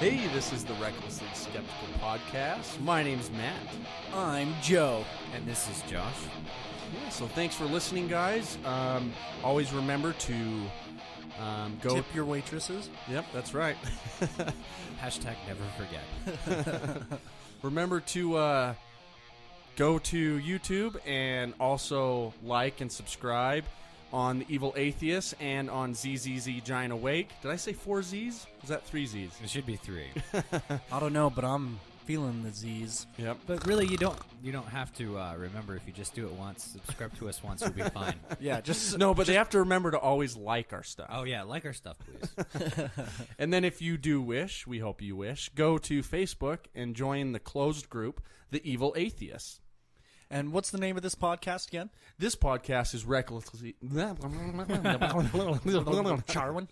Hey, this is the Recklessly Skeptical Podcast. My name's Matt. I'm Joe. And this is Josh. Yeah, so thanks for listening, guys. Always remember to go... Tip your waitresses. Yep, that's right. Hashtag never forget. Remember to go to YouTube and also like and subscribe on The Evil Atheist and on ZZZ Giant Awake. Did I say 4 Z's? Is that 3 Z's? It should be 3. I don't know, but I'm feeling the Z's. Yep. But really, you don't have to remember. If you just do it once, subscribe to us once, you'll be fine. Yeah, just No, but they have to remember to always like our stuff. Oh yeah, like our stuff, please. And then if you do wish, we hope you wish, go to Facebook and join the closed group, The Evil Atheists. And what's the name of this podcast again? This podcast is Recklessly... Charwin.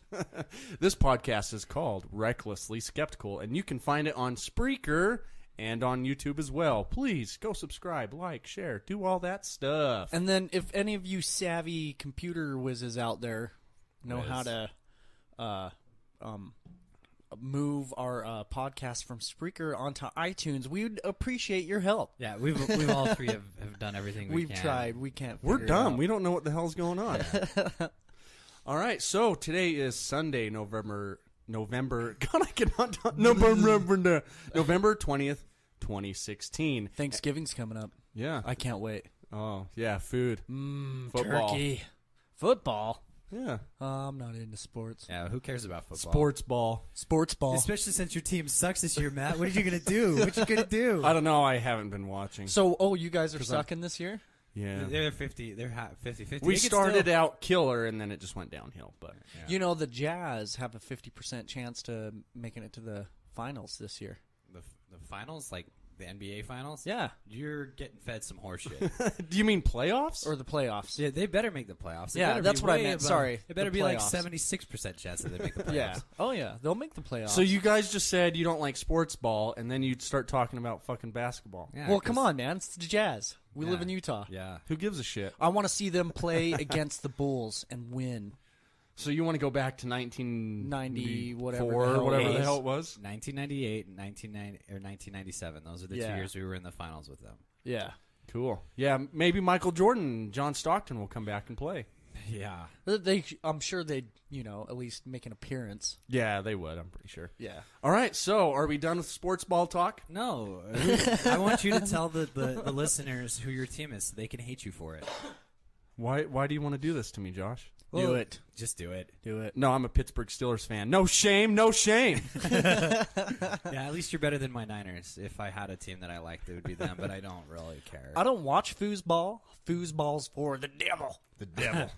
This podcast is called Recklessly Skeptical, and you can find it on Spreaker and on YouTube as well. Please go subscribe, like, share, do all that stuff. And then if any of you savvy computer whizzes out there know how to move our podcast from Spreaker onto iTunes, we would appreciate your help. Yeah, we've all three have done everything we We've can. tried. We can't. We're figure it dumb. out. We don't know what the hell's going on. All right, so today is Sunday, November. God, I cannot talk. November 20th, 2016. Thanksgiving's coming up. Yeah. I can't wait. Oh, yeah, food. Football. Turkey, football. Yeah. I'm not into sports. Yeah, who cares about football? Sports ball. Sports ball. Especially since your team sucks this year, Matt. What are you gonna do? What you gonna do? I don't know. I haven't been watching. So, you guys are sucking this year? Yeah. They're 50. They're 50-50. We started out killer, and then it just went downhill. But Yeah. You know, the Jazz have a 50% chance to making it to the finals this year. the finals, like the NBA finals. Yeah. You're getting fed some horse shit. do you mean playoffs? Or the playoffs. Yeah, they better make the playoffs. They Yeah, better that's be what I way meant. above- Sorry, It better the be like playoffs. 76% chance that they make the playoffs. Yeah. Oh, yeah. They'll make the playoffs. So you guys just said you don't like sports ball, and then you'd start talking about fucking basketball. Yeah, Well, come 'cause- on, man. It's the Jazz. We live in Utah. Yeah. Who gives a shit? I want to see them play against the Bulls and win. So you want to go back to 1990, whatever or the hell whatever it the was. hell it was? 1998, 1997. Those are the 2 Yeah. years we were in the finals with them. Yeah. Cool. Yeah, maybe Michael Jordan and John Stockton will come back and play. Yeah. I'm sure they'd, at least make an appearance. Yeah, they would. I'm pretty sure. Yeah. All right, so are we done with sports ball talk? No. I want you to tell the listeners who your team is so they can hate you for it. Why do you want to do this to me, Josh? Do it. Just do it. Do it. No, I'm a Pittsburgh Steelers fan. No shame, no shame. Yeah, at least you're better than my Niners. If I had a team that I liked, it would be them, but I don't really care. I don't watch foosball. Foosball's for the devil. The devil.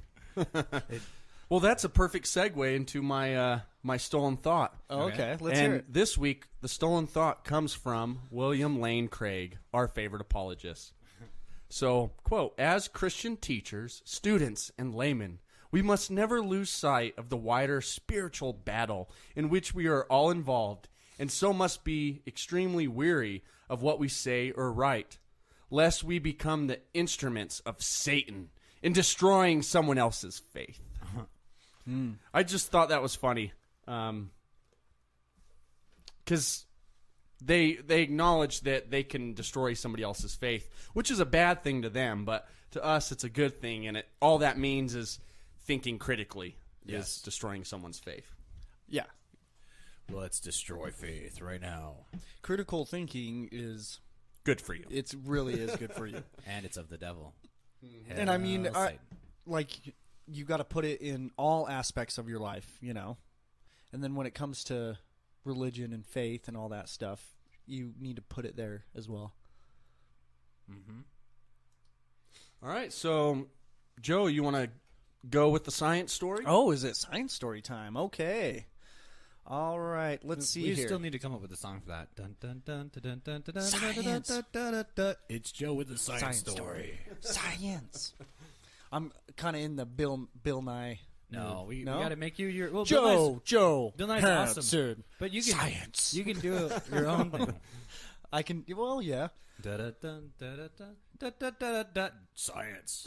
Well, that's a perfect segue into my my stolen thought. Oh, okay. Let's and hear it. this week, the stolen thought comes from William Lane Craig, our favorite apologist. So, quote, as Christian teachers, students, and laymen, we must never lose sight of the wider spiritual battle in which we are all involved, and so must be extremely weary of what we say or write, lest we become the instruments of Satan in destroying someone else's faith. I just thought that was funny, because they acknowledge that they can destroy somebody else's faith, which is a bad thing to them, but to us it's a good thing, and all that means is thinking critically is destroying someone's faith. Yeah. Let's destroy faith right now. Critical thinking is, Good for you. it really is good for you. And it's of the devil. And I mean, Hell, Satan. you got to put it in all aspects of your life, And then when it comes to religion and faith and all that stuff, you need to put it there as well. Mm-hmm. All right, so Joe, you want to go with the science story? Oh, is it science story time? Okay. All right, let's see We here. still need to come up with a song for that. Dun, dun, dun, dun, dun, dun, dun, Science. dun, dun, dun, dun. It's Joe with the Science story. Science. I'm kind of in the Bill Nye. No, we No? got to make you your Bill Joe. Nye's awesome. Hanson. But you can Science. You can do your own thing. I can. Well, yeah. Da-da-dun, da-da-dun, da-da-da-da-da. Science.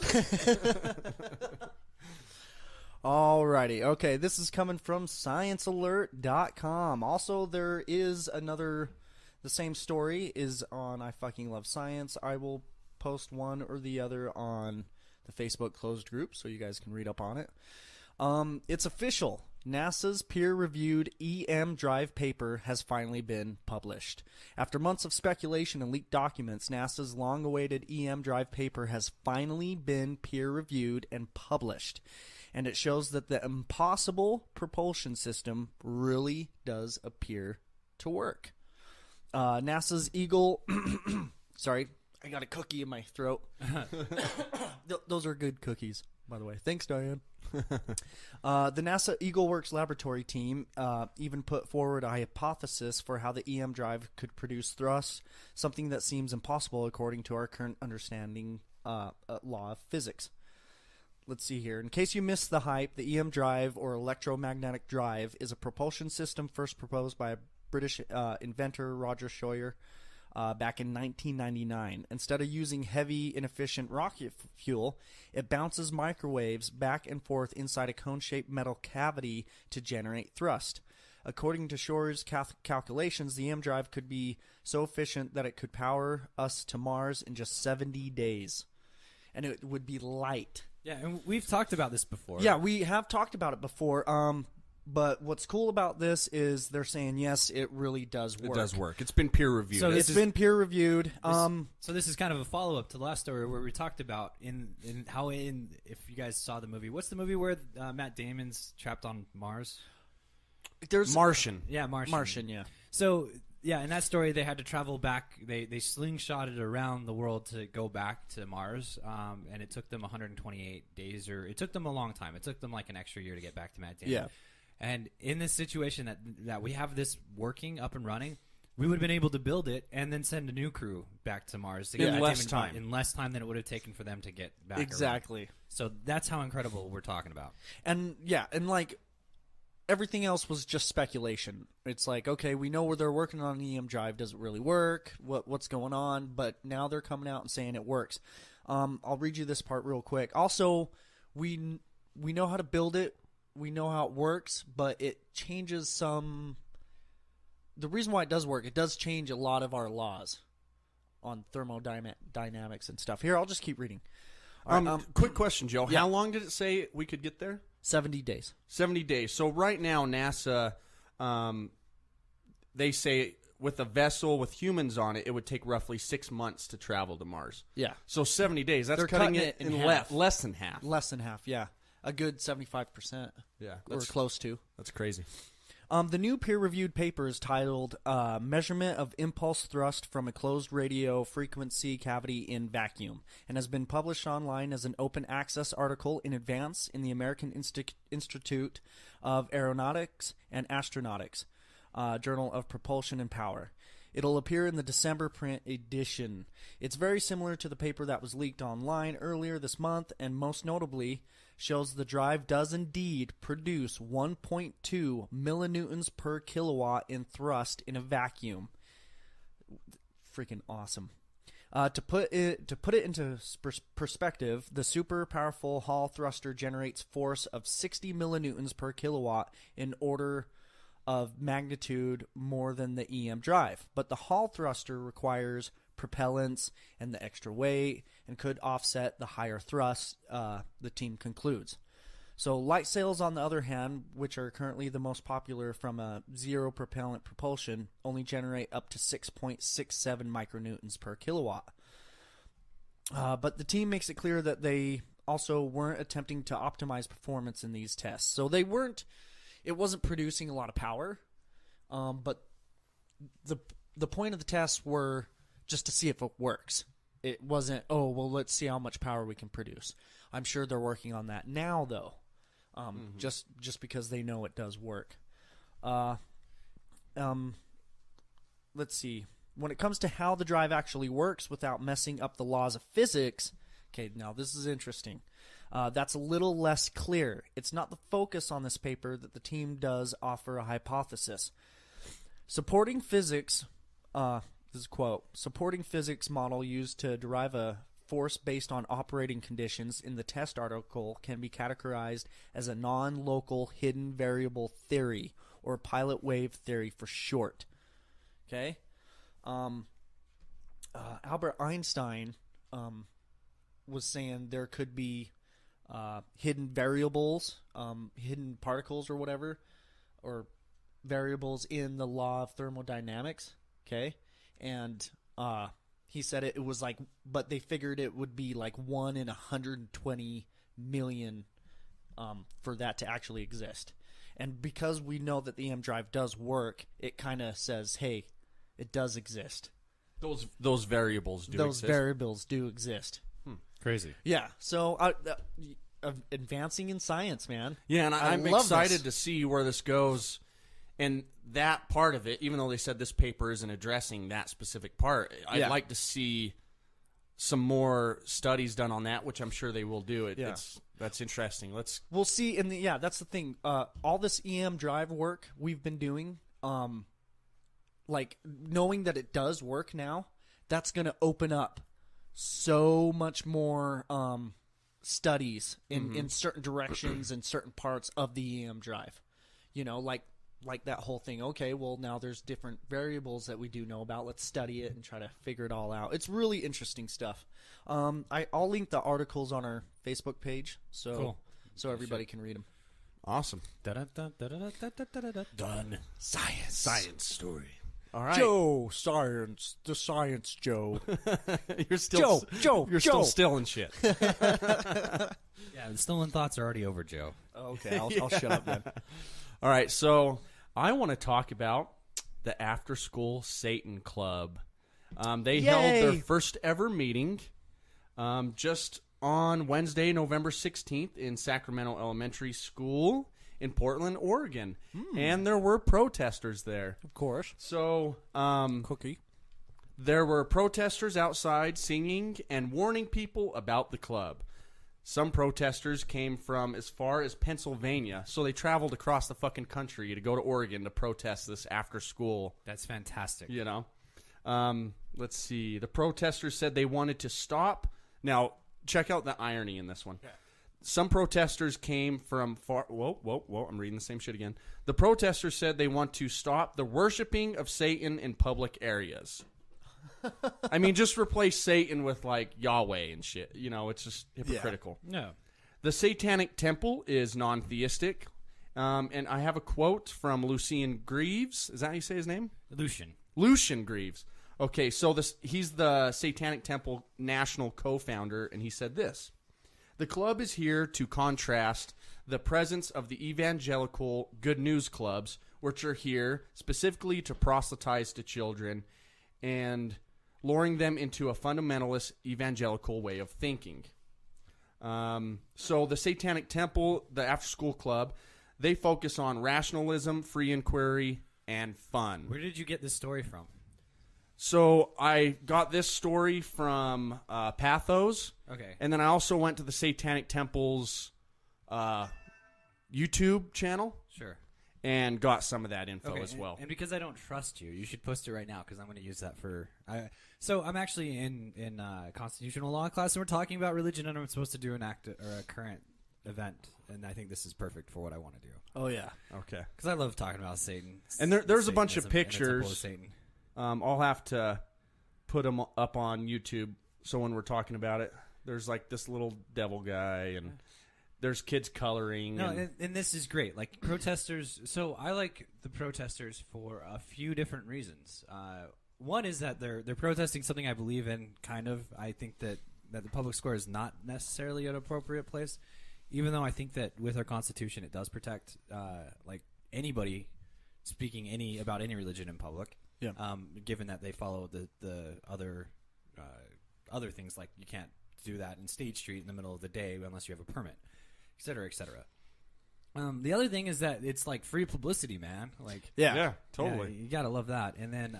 Alrighty. Okay, this is coming from ScienceAlert.com. Also, there is another. The same story is on I Fucking Love Science. I will post one or the other on the Facebook closed group so you guys can read up on it. It's official. NASA's peer-reviewed EM Drive paper has finally been published. After months of speculation and leaked documents, NASA's long-awaited EM Drive paper has finally been peer-reviewed and published. And it shows that the impossible propulsion system really does appear to work. NASA's Eagle... Sorry, I got a cookie in my throat. Those are good cookies, by the way. Thanks, Diane. The NASA EagleWorks laboratory team even put forward a hypothesis for how the EM drive could produce thrust, something that seems impossible according to our current understanding law of physics. Let's see here. In case you missed the hype, the EM drive, or electromagnetic drive, is a propulsion system first proposed by a British inventor, Roger Scheuer, back in 1999. Instead of using heavy, inefficient rocket fuel, it bounces microwaves back and forth inside a cone-shaped metal cavity to generate thrust. According to Scheuer's calculations, the EM drive could be so efficient that it could power us to Mars in just 70 days. And it would be light. Yeah, and we've talked about this before. Yeah, we have talked about it before. But what's cool about this is they're saying, yes, it really does work. It does work. It's been peer-reviewed. So It's been peer-reviewed. So this is kind of a follow-up to the last story where we talked about if you guys saw the movie. What's the movie where Matt Damon's trapped on Mars? There's Martian. Yeah, Martian. Martian, yeah. So, yeah, in that story, they had to travel back. They slingshotted around the world to go back to Mars, and it took them 128 days, or it took them a long time. It took them like an extra year to get back to Matt Damon. Yeah. And in this situation that we have this working, up and running, we would have been able to build it and then send a new crew back to Mars to get In Matt less Damon time. in less time than it would have taken for them to get back. Exactly. Around. So that's how incredible we're talking about. And, yeah, and like everything else was just speculation. It's like, okay, we know where they're working on an EM drive. Does it really work? What's going on? But now they're coming out and saying it works. I'll read you this part real quick. Also, we know how to build it. We know how it works, but it changes some... The reason why it does work, it does change a lot of our laws on thermodynamics and stuff. Here, I'll just keep reading. All right, Quick question, Joe. yeah. How long did it say we could get there? 70 days. 70 days. So right now, NASA, they say with a vessel with humans on it, it would take roughly 6 months to travel to Mars. Yeah. So 70 days. That's They're cutting cutting it it in in half. less than half. Less than half, yeah. A good 75%. Yeah, Or close to. that's crazy. The new peer-reviewed paper is titled Measurement of Impulse Thrust from a Closed Radio Frequency Cavity in Vacuum, and has been published online as an open access article in advance in the American Institute of Aeronautics and Astronautics, Journal of Propulsion and Power. It'll appear in the December print edition. It's very similar to the paper that was leaked online earlier this month, and most notably shows the drive does indeed produce 1.2 millinewtons per kilowatt in thrust in a vacuum. Freaking awesome. To put it into perspective, the super powerful Hall thruster generates force of 60 millinewtons per kilowatt in order of magnitude more than the EM drive. But the Hall thruster requires propellants and the extra weight and could offset the higher thrust, the team concludes. So light sails, on the other hand, which are currently the most popular from a zero propellant propulsion, only generate up to 6.67 micronewtons per kilowatt. But the team makes it clear that they also weren't attempting to optimize performance in these tests. So they weren't. It wasn't producing a lot of power, but the point of the tests were just to see if it works. It wasn't, oh, well, let's see how much power we can produce. I'm sure they're working on that now, though, just because they know it does work. Let's see. When it comes to how the drive actually works without messing up the laws of physics, okay, now this is interesting. That's a little less clear. It's not the focus on this paper that the team does offer a hypothesis. Supporting physics, This is a quote. Supporting physics model used to derive a force based on operating conditions in the test article can be categorized as a non-local hidden variable theory, or pilot wave theory for short. Okay? Albert Einstein was saying there could be hidden variables, hidden particles or whatever, or variables in the law of thermodynamics. Okay? And he said it was like, but they figured it would be like 1 in 120 million for that to actually exist. And because we know that the EM drive does work, it kind of says, hey, it does exist. Those variables do Those exist. variables do exist. Crazy. Yeah. So advancing in science, man. Yeah, and I'm love excited this. to see where this goes. And that part of it, even though they said this paper isn't addressing that specific part, I'd Yeah. like to see some more studies done on that, which I'm sure they will do. Yeah. That's interesting. We'll see. That's the thing. All this EM drive work we've been doing, like knowing that it does work now, that's going to open up so much more studies in certain directions and certain parts of the EM drive. You know, like that whole thing. Okay, well now there's different variables that we do know about. Let's study it and try to figure it all out. It's really interesting stuff. I'll link the articles on our Facebook page so everybody can read them. Awesome. Done. Science story. All right. Joe, science, the science Joe. You're still Joe, You're still stealing shit. Yeah, the stolen thoughts are already over, Joe. Okay, I'll shut up then. All right, so I want to talk about the After School Satan Club. They held their first ever meeting just on Wednesday, November 16th in Sacramento Elementary School in Portland, Oregon. And there were protesters there. Of course. So Cookie. there were protesters outside singing and warning people about the club. Some protesters came from as far as Pennsylvania, so they traveled across the fucking country to go to Oregon to protest this after school. That's fantastic. You know, let's see. The protesters said they wanted to stop. Now, check out the irony in this one. Okay. Some protesters came from far. Whoa! I'm reading the same shit again. The protesters said they want to stop the worshiping of Satan in public areas. I mean, just replace Satan with like Yahweh and shit. You know, it's just hypocritical. No. The Satanic Temple is non-theistic. And I have a quote from Lucian Greaves. Is that how you say his name? Lucian Greaves. Okay, so he's the Satanic Temple national co-founder, and he said this. The club is here to contrast the presence of the evangelical good news clubs, which are here specifically to proselytize to children and luring them into a fundamentalist evangelical way of thinking. So the Satanic Temple, the after-school club, they focus on rationalism, free inquiry, and fun. Where did you get this story from? So I got this story from Pathos. Okay. And then I also went to the Satanic Temple's YouTube channel. Sure. And got some of that info as well. And because I don't trust you, you should post it right now because I'm going to use that for. So I'm actually in constitutional law class, and we're talking about religion, and I'm supposed to do an act or a current event, and I think this is perfect for what I want to do. Oh yeah. Okay. Because I love talking about Satan. And there's a bunch of Satanism and its pictures. opposed Satan. I'll have to put them up on YouTube, so when we're talking about it, there's like this little devil guy and. There's kids coloring. No, and this is great. Like protesters. So I like the protesters for a few different reasons. One is that they're protesting something I believe in. Kind of. I think that the public square is not necessarily an appropriate place, even though I think that with our Constitution it does protect like anybody speaking about any religion in public. Yeah. Given that they follow the other things, like you can't do that in State Street in the middle of the day unless you have a permit. Et cetera, et cetera. The other thing is that it's like free publicity, man. Like, yeah, totally. Yeah, you gotta love that. And then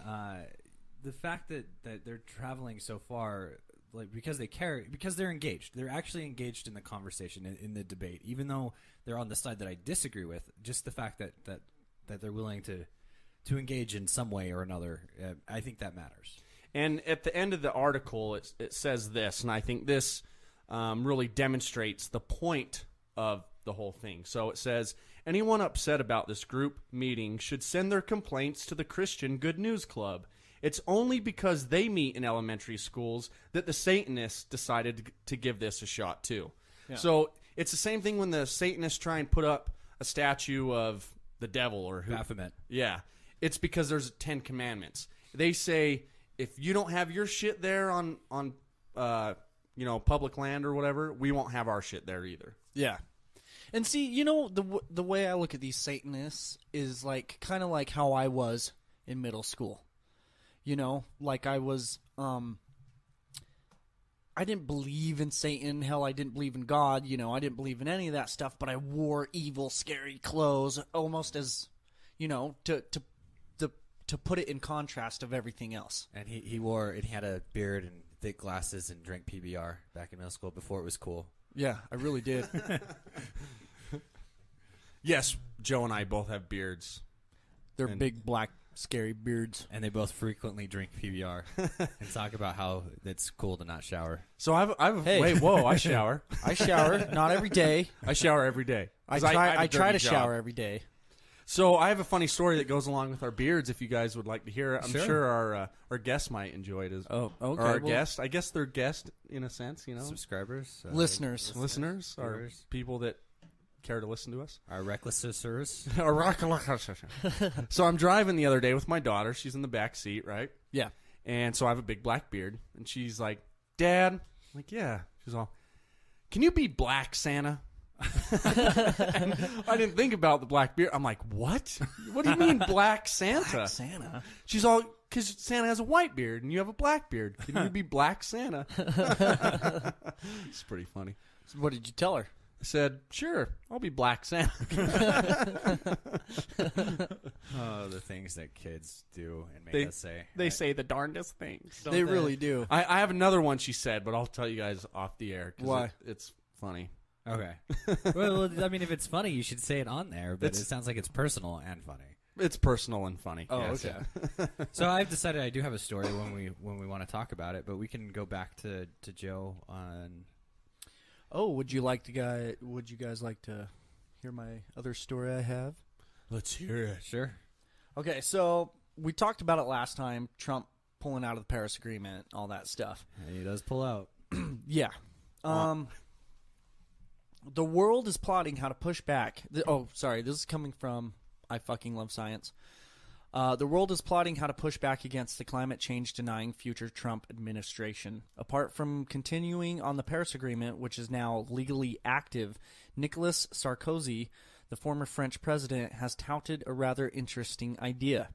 the fact that they're traveling so far, like because they're engaged. They're actually engaged in the conversation, in the debate, even though they're on the side that I disagree with. Just the fact that they're willing to to engage in some way or another. I think that matters. And at the end of the article, it says this, and I think this really demonstrates the point of the whole thing. So it says, anyone upset about this group meeting should send their complaints to the Christian Good News Club. It's only because they meet in elementary schools that the Satanists decided to give this a shot too. Yeah. So it's the same thing when the Satanists try and put up a statue of the devil or who. Baphomet. Yeah. It's because there's 10 commandments. They say, if you don't have your shit there on public land or whatever, we won't have our shit there either. Yeah. And see, the way I look at these Satanists is like kind of like how I was in middle school. Like I was I didn't believe in Satan. Hell, I didn't believe in God. I didn't believe in any of that stuff, but I wore evil, scary clothes almost as, to put it in contrast of everything else. And he had a beard and thick glasses and drank PBR back in middle school before it was cool. Yeah, I really did. Yes, Joe and I both have beards. They're big, black, scary beards. And they both frequently drink PBR and talk about how it's cool to not shower. So I shower. I shower, not every day. I shower every day. I try to shower every day. So I have a funny story that goes along with our beards. If you guys would like to hear it, I'm sure our guests might enjoy it. Okay. Or our guest, I guess they're guests in a sense. Subscribers, listeners, or people that care to listen to us. Our reckless sisters. So I'm driving the other day with my daughter. She's in the back seat, right? Yeah. And so I have a big black beard, and she's like, "Dad," I'm like, "Yeah." She's all, "Can you be Black Santa?" And I didn't think about the black beard. I'm like, what? What do you mean Black Santa? Black Santa? She's all, because Santa has a white beard and you have a black beard. Can you be Black Santa? It's pretty funny. So what did you tell her? I said, sure, I'll be Black Santa. Oh, the things that kids do and make us say. They say the darndest things. They really do. I have another one she said, but I'll tell you guys off the air. Why? It's funny. Okay. Well, I mean, if it's funny, you should say it on there, but it sounds like it's personal and funny. It's personal and funny. Oh, yes. okay. So I've decided I do have a story when we want to talk about it, but we can go back to Joe on. Oh, would you guys like to hear my other story I have? Let's hear it. Sure. Okay, so we talked about it last time, Trump pulling out of the Paris Agreement, all that stuff. And he does pull out. Yeah. The world is plotting how to push back. This is coming from I Fucking Love Science. The world is plotting how to push back against the climate change denying future Trump administration. Apart from continuing on the Paris Agreement, which is now legally active, Nicolas Sarkozy, the former French president, has touted a rather interesting idea.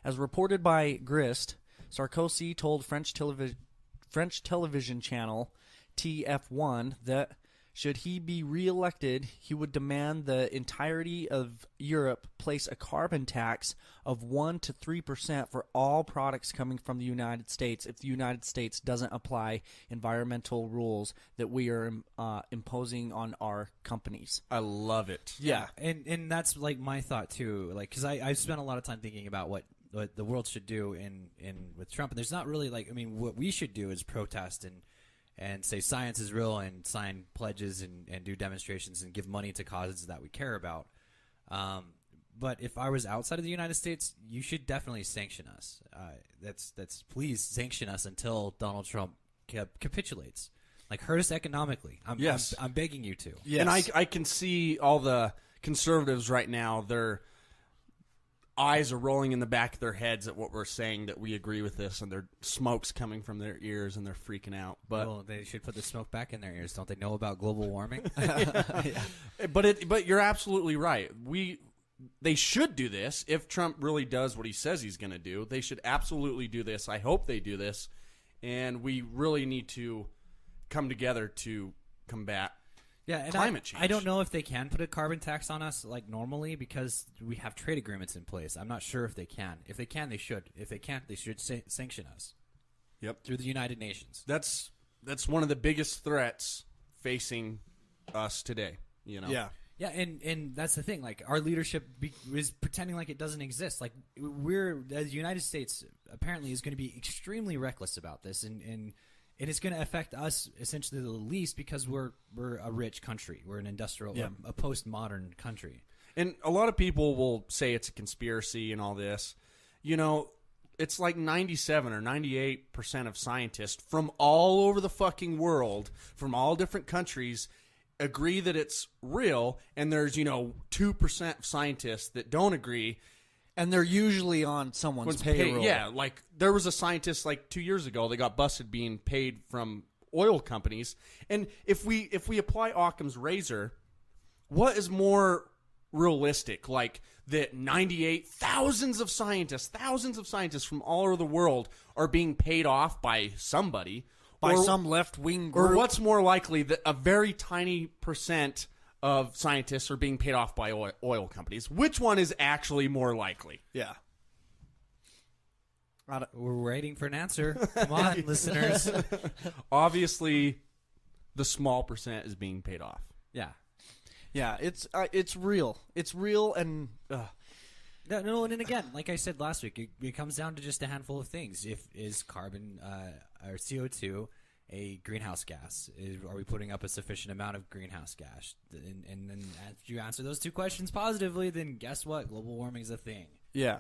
As reported by Grist, Sarkozy told French television channel TF1 that should he be re-elected, he would demand the entirety of Europe place a carbon tax of 1% to 3% for all products coming from the United States if the United States doesn't apply environmental rules that we are imposing on our companies. I love it. Yeah, and that's like my thought too. Like, because I've spent a lot of time thinking about what the world should do in with Trump, and there's not really what we should do is protest and say science is real and sign pledges and do demonstrations and give money to causes that we care about. But if I was outside of the United States, you should definitely sanction us. Please sanction us until Donald Trump capitulates. Like, hurt us economically. I'm begging you to. Yes. And I can see all the conservatives right now, their eyes are rolling in the back of their heads at what we're saying, that we agree with this, and their smoke's coming from their ears and they're freaking out. But well, they should put the smoke back in their ears. Don't they know about global warming? Yeah. But you're absolutely right. They should do this if Trump really does what he says he's going to do. They should absolutely do this. I hope they do this, and we really need to come together to combat climate change. I don't know if they can put a carbon tax on us like normally because we have trade agreements in place. I'm not sure if they can. If they can, they should. If they can't, they should sanction us. Yep. Through the United Nations. That's one of the biggest threats facing us today. Yeah. Yeah, and that's the thing. Like, our leadership is pretending like it doesn't exist. Like, the United States apparently is going to be extremely reckless about this, and it's going to affect us essentially the least because we're a rich country. We're an industrial, a postmodern country. And a lot of people will say it's a conspiracy and all this. You know, it's like 97 or 98% of scientists from all over the fucking world, from all different countries, agree that it's real. And there's, 2% of scientists that don't agree. And they're usually on someone's payroll. Yeah, like there was a scientist like 2 years ago that got busted being paid from oil companies. And if we apply Occam's razor, what is more realistic? Like that thousands of scientists from all over the world are being paid off by somebody. By some left-wing group. Or what's more likely, that a very tiny percent of scientists are being paid off by oil companies? Which one is actually more likely? Yeah. We're waiting for an answer. Come on, listeners. Obviously, the small percent is being paid off. Yeah. Yeah, it's real. It's real, and No, and again, like I said last week, it comes down to just a handful of things. Is carbon or CO2 a greenhouse gas? Are we putting up a sufficient amount of greenhouse gas? And then if you answer those two questions positively, then guess what? Global warming is a thing. yeah.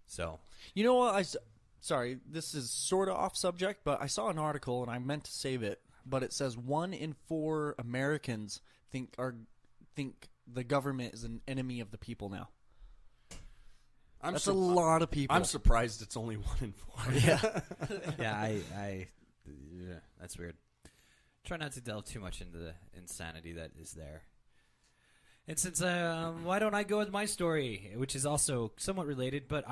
So, You know what? Sorry, this is sort of off subject, but I saw an article and I meant to save it. But it says 1 in 4 Americans think the government is an enemy of the people now. That's a lot of people. I'm surprised it's only 1 in 4. Yeah. yeah, that's weird. Try not to delve too much into the insanity that is there. And since why don't I go with my story, which is also somewhat related, but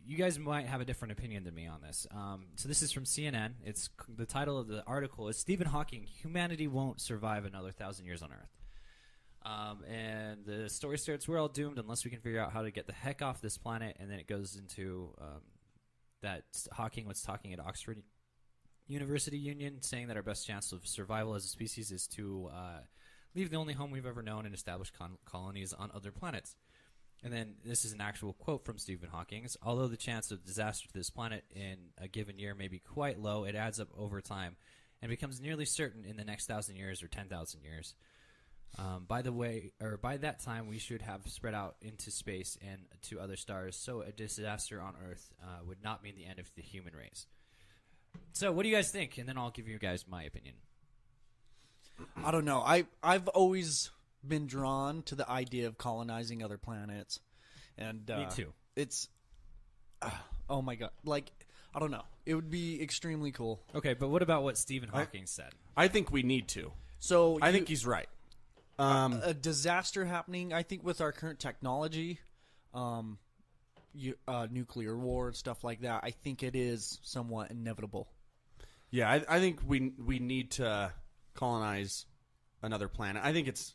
you guys might have a different opinion than me on this. So this is from CNN. It's the title of the article is Stephen Hawking: Humanity Won't Survive Another 1,000 Years on Earth. And the story starts, we're all doomed unless we can figure out how to get the heck off this planet. And then it goes into that Hawking was talking at Oxford University Union, saying that our best chance of survival as a species is to leave the only home we've ever known and establish colonies on other planets. And then this is an actual quote from Stephen Hawking. Although the chance of disaster to this planet in a given year may be quite low, it adds up over time and becomes nearly certain in the next 1,000 years or 10,000 years. By that time, we should have spread out into space and to other stars, so a disaster on Earth would not mean the end of the human race. So, what do you guys think? And then I'll give you guys my opinion. I don't know. I've always been drawn to the idea of colonizing other planets, and Me too. It's oh my god, like I don't know. It would be extremely cool. Okay, but what about what Stephen Hawking said? I think we need to. So I think he's right. A disaster happening. I think with our current technology, nuclear war and stuff like that. I think it is somewhat inevitable. Yeah, I think we need to colonize another planet. I think it's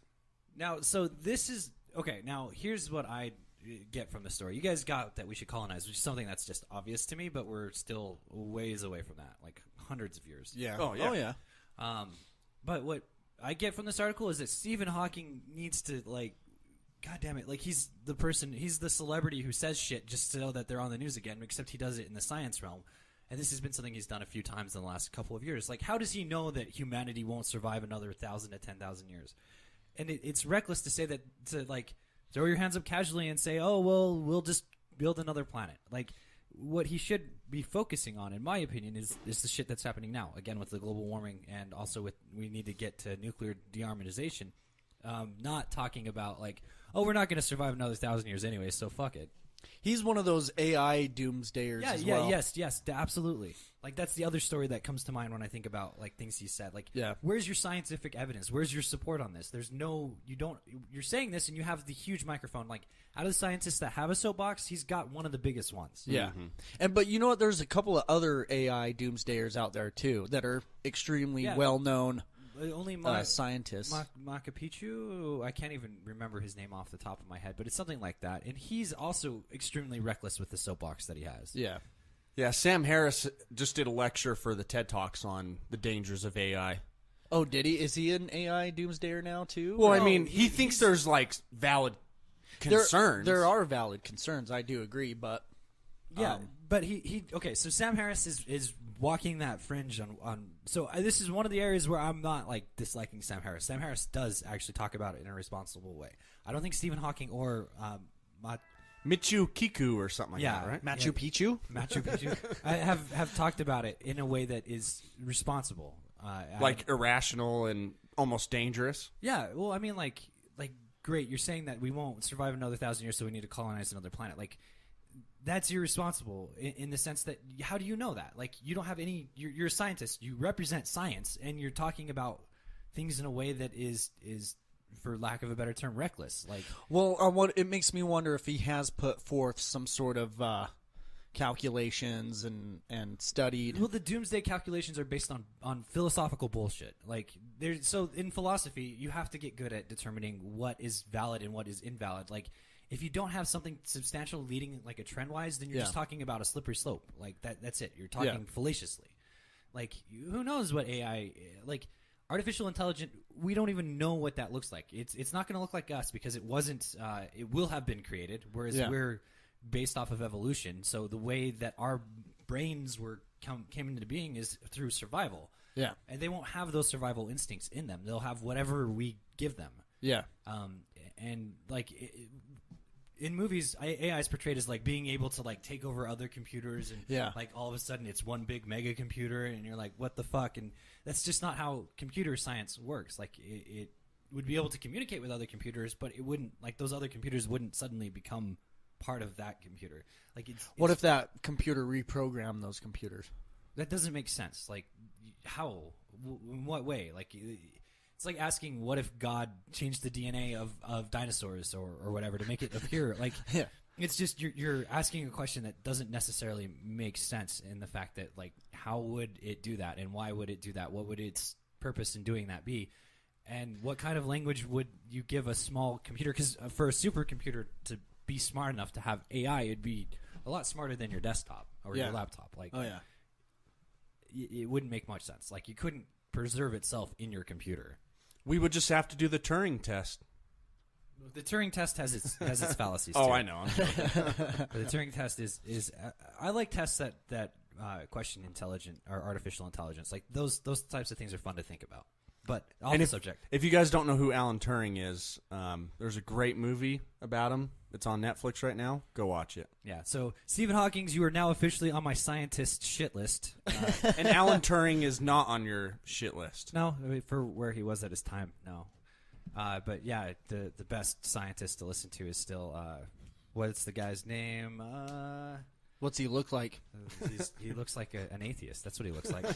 Now, so this is okay. Now, here's what I get from the story. You guys got that we should colonize, which is something that's just obvious to me, but we're still ways away from that, like hundreds of years. Yeah. Oh, yeah. Oh yeah. But what I get from this article is that Stephen Hawking needs to, like, God damn it, like he's the celebrity who says shit just so that they're on the news again, except he does it in the science realm. And this has been something he's done a few times in the last couple of years. Like, how does he know that humanity won't survive another 1,000 to 10,000 years? And it's reckless to say that, to, like, throw your hands up casually and say, oh, well, we'll just build another planet. Like, what he should be focusing on, in my opinion, is the shit that's happening now. Again, with the global warming, and also with we need to get to nuclear de-armamentization. Not talking about, like, oh, we're not going to survive another 1,000 years anyway, so fuck it. He's one of those AI doomsdayers as well. Yes, absolutely. Like, that's the other story that comes to mind when I think about, like, things he said. Like, Yeah. Where's your scientific evidence? Where's your support on this? You're saying this and you have the huge microphone. Like, out of the scientists that have a soapbox, he's got one of the biggest ones. Yeah. But you know what? There's a couple of other AI doomsdayers out there, too, that are extremely well-known Only scientists. Machu Picchu, I can't even remember his name off the top of my head, but it's something like that. And he's also extremely reckless with the soapbox that he has. Yeah. Yeah, Sam Harris just did a lecture for the TED Talks on the dangers of AI. Oh, did he? Is he an AI doomsdayer now too? Well, I No, mean, he thinks there's like valid concerns. There are valid concerns. I do agree, but Yeah, but he okay. So Sam Harris is walking that fringe on. So this is one of the areas where I'm not like disliking Sam Harris. Sam Harris does actually talk about it in a responsible way. I don't think Stephen Hawking or Michio Kiku or something like Yeah, that, right? Machu Picchu. Machu Picchu have talked about it in a way that is responsible. Like irrational and almost dangerous. Yeah, well, I mean, like, great. You're saying that we won't survive another 1,000 years, so we need to colonize another planet. Like, that's irresponsible in the sense that how do you know that? Like, you don't have any. You're a scientist. You represent science, and you're talking about things in a way that is, for lack of a better term, reckless. Like, Well, what it makes me wonder if he has put forth some sort of calculations and studied. well, the doomsday calculations are based on philosophical bullshit. Like, so in philosophy, you have to get good at determining what is valid and what is invalid. Like, if you don't have something substantial leading like a trend wise, then you're just talking about a slippery slope. Like that's it. You're talking fallaciously. Like, who knows what AI like artificial intelligence? We don't even know what that looks like. It's not going to look like us because it wasn't. It will have been created, whereas we're based off of evolution. So the way that our brains came into being is through survival. Yeah. And they won't have those survival instincts in them. They'll have whatever we give them. Yeah. And like in movies, AI is portrayed as like being able to like take over other computers, and like all of a sudden it's one big mega computer, and you're like, what the fuck? And that's just not how computer science works. Like it would be able to communicate with other computers, but it wouldn't like those other computers wouldn't suddenly become part of that computer. Like, What if that computer reprogrammed those computers? that doesn't make sense? Like, how? In what way? Like, it's like asking, what if God changed the DNA of dinosaurs or whatever to make it appear like? Yeah. It's just you're asking a question that doesn't necessarily make sense in the fact that like, how would it do that, and why would it do that? What would its purpose in doing that be? And what kind of language would you give a small computer? Because for a supercomputer to be smart enough to have AI, it'd be a lot smarter than your desktop or your laptop. Like, Oh yeah. it wouldn't make much sense. Like, you couldn't preserve itself in your computer. We would just have to do the Turing test. The Turing test has its fallacies. Oh, too. I know. I'm joking. But the Turing test is I like tests that question intelligent or artificial intelligence. Like those types of things are fun to think about. But off the subject. If you guys don't know who Alan Turing is, there's a great movie about him. It's on Netflix right now. Go watch it. Yeah. So Stephen Hawking, you are now officially on my scientist shit list. And Alan Turing is not on your shit list. No, I mean, for where he was at his time, no. But yeah, the best scientist to listen to is still what's the guy's name? What's he look like? He looks like an atheist. That's what he looks like.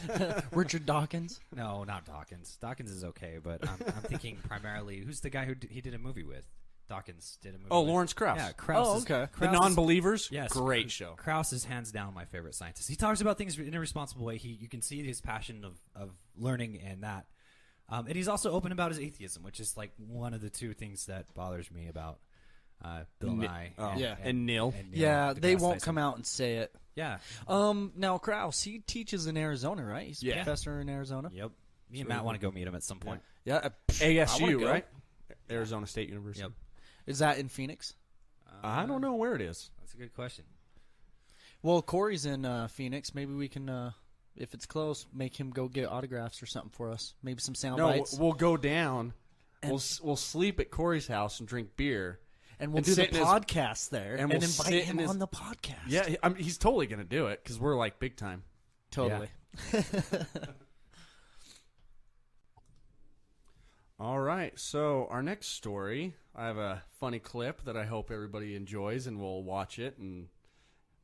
Richard Dawkins? No, not Dawkins. Dawkins is okay, but I'm thinking primarily who's the guy who he did a movie with? Dawkins did a movie. Oh, with. Lawrence Krauss. Yeah, Krauss. Oh, is- okay. The Krauss is- Non-Believers? Yes, Great show. Krauss is hands down my favorite scientist. He talks about things in a responsible way. You can see his passion of learning and that. And he's also open about his atheism, which is like one of the two things that bothers me about Bill Nye. Oh. Yeah. And Neil. Yeah, they won't Tyson. come out and say it. Yeah. Now Krauss, he teaches in Arizona, right? He's a Yeah. professor in Arizona. Yep. Me and Matt want to go meet him at some point. Yeah. I wanna ASU, go. right? Arizona State University. Yep. Is that in Phoenix? I don't know where it is. That's a good question. Well, Corey's in Phoenix. Maybe we can, if it's close, make him go get autographs or something for us. Maybe some sound No, bites. we'll go down. We'll sleep at Corey's house and drink beer. And we'll and do the sit in his- podcast there and and we'll invite sit him in his- on the podcast. Yeah, he's totally going to do it because we're like big time. Totally. All right, so our next story, I have a funny clip that I hope everybody enjoys, and we'll watch it and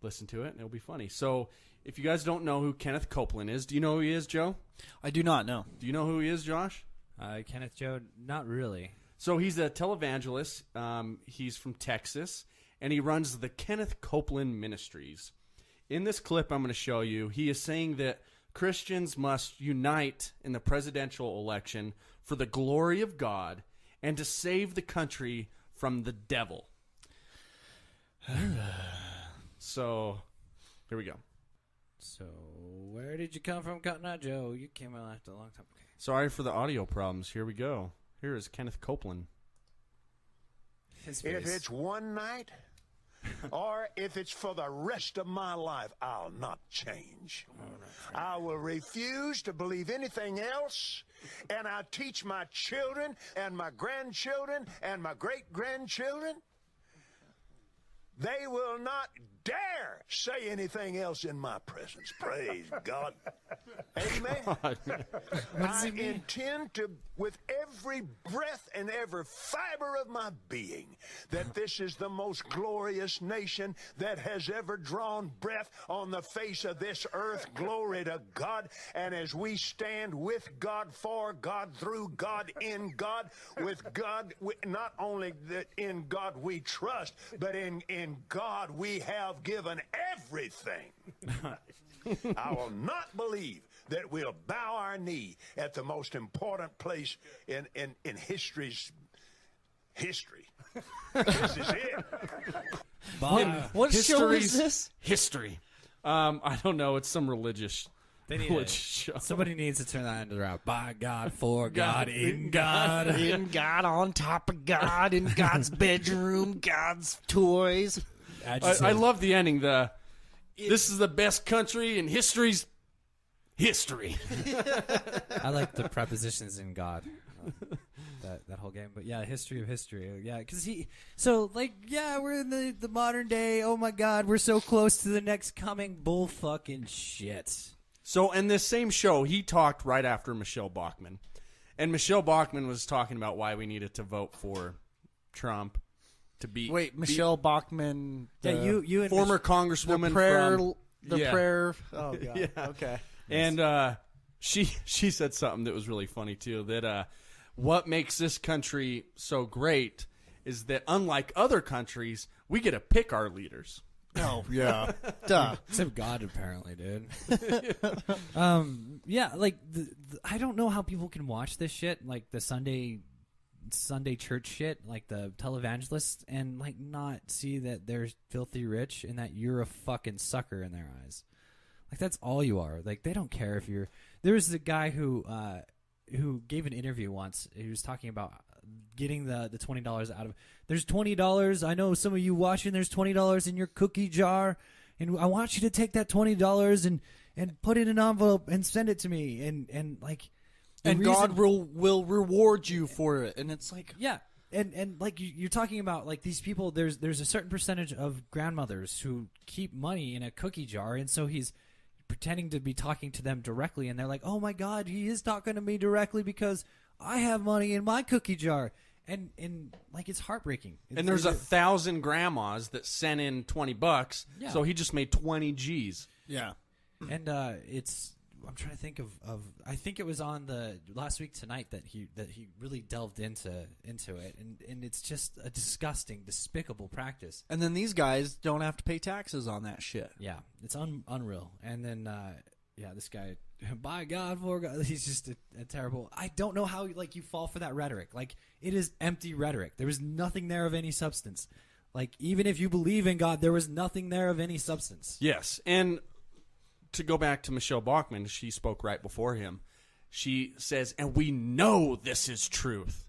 listen to it, and it'll be funny. So if you guys don't know who Kenneth Copeland is, do you know who he is, Joe? I do not know. Do you know who he is, Josh? Kenneth Joe, not really. So he's a televangelist. He's from Texas, and he runs the Kenneth Copeland Ministries. In this clip I'm going to show you, he is saying that Christians must unite in the presidential election for the glory of God and to save the country from the devil. So, here we go. So, where did you come from, Cotton Eye Joe? You came out after a long time. Okay. Sorry for the audio problems. Here we go. Here is Kenneth Copeland. His If face. it's one night, or if it's for the rest of my life, I'll not change. I will refuse to believe anything else, and I teach my children and my grandchildren and my great-grandchildren. They will not dare say anything else in my presence. Praise God. Amen. I intend to, with every breath and every fiber of my being, that this is the most glorious nation that has ever drawn breath on the face of this earth. Glory to God. And as we stand with God, for God, through God, in God, with God, not only that in God we trust, but in God we have given everything. I will not believe that we'll bow our knee at the most important place in history's history. This is it. What show is History's this? History. I don't know. It's some religious They need religious show. somebody needs to turn that into rap. By God, for God, in God. In God, on top of God, in God's bedroom, God's toys. I love the ending. This is the best country in history's history. I like the prepositions in God. That whole game, but yeah, history of history, yeah, because we're in the modern day. Oh my God, we're so close to the next coming bull fucking shit. So in this same show, he talked right after Michelle Bachmann. And Michelle Bachmann was talking about why we needed to vote for Trump to be... Wait, Michelle Bachmann. Yeah, you and former the congresswoman prayer. from... The Yeah. prayer. Oh God. Yeah. Okay. And she said something that was really funny, too, that what makes this country so great is that unlike other countries, we get to pick our leaders. Oh yeah. Duh. Except God, apparently, dude. Yeah, like I don't know how people can watch this shit, like the Sunday church shit, like the televangelists, and like not see that they're filthy rich and that you're a fucking sucker in their eyes. Like that's all you are. Like they don't care if you're. There was a guy who gave an interview once. He was talking about getting the $20 out of. There's $20. I know some of you watching. There's $20 in your cookie jar, and I want you to take that $20 and put it in an envelope and send it to me. And like, the And reason- God will reward you for it. And it's like, yeah. And like you're talking about, like these people, there's a certain percentage of grandmothers who keep money in a cookie jar, and so he's pretending to be talking to them directly, and they're like, "Oh my God, he is talking to me directly because I have money in my cookie jar," and like it's heartbreaking. And there's 1,000 grandmas that sent in $20, Yeah. so he just made 20 G's. yeah. and it's. I'm trying to think of. I think it was on the last week tonight that he really delved into it, and it's just a disgusting, despicable practice. And then these guys don't have to pay taxes on that shit. Yeah, it's unreal. And then this guy, by God, for God, he's just a terrible. I don't know how you fall for that rhetoric. Like it is empty rhetoric. There was nothing there of any substance. Like even if you believe in God, there was nothing there of any substance. Yes, and to go back to Michelle Bachmann, she spoke right before him. She says, and we know this is truth.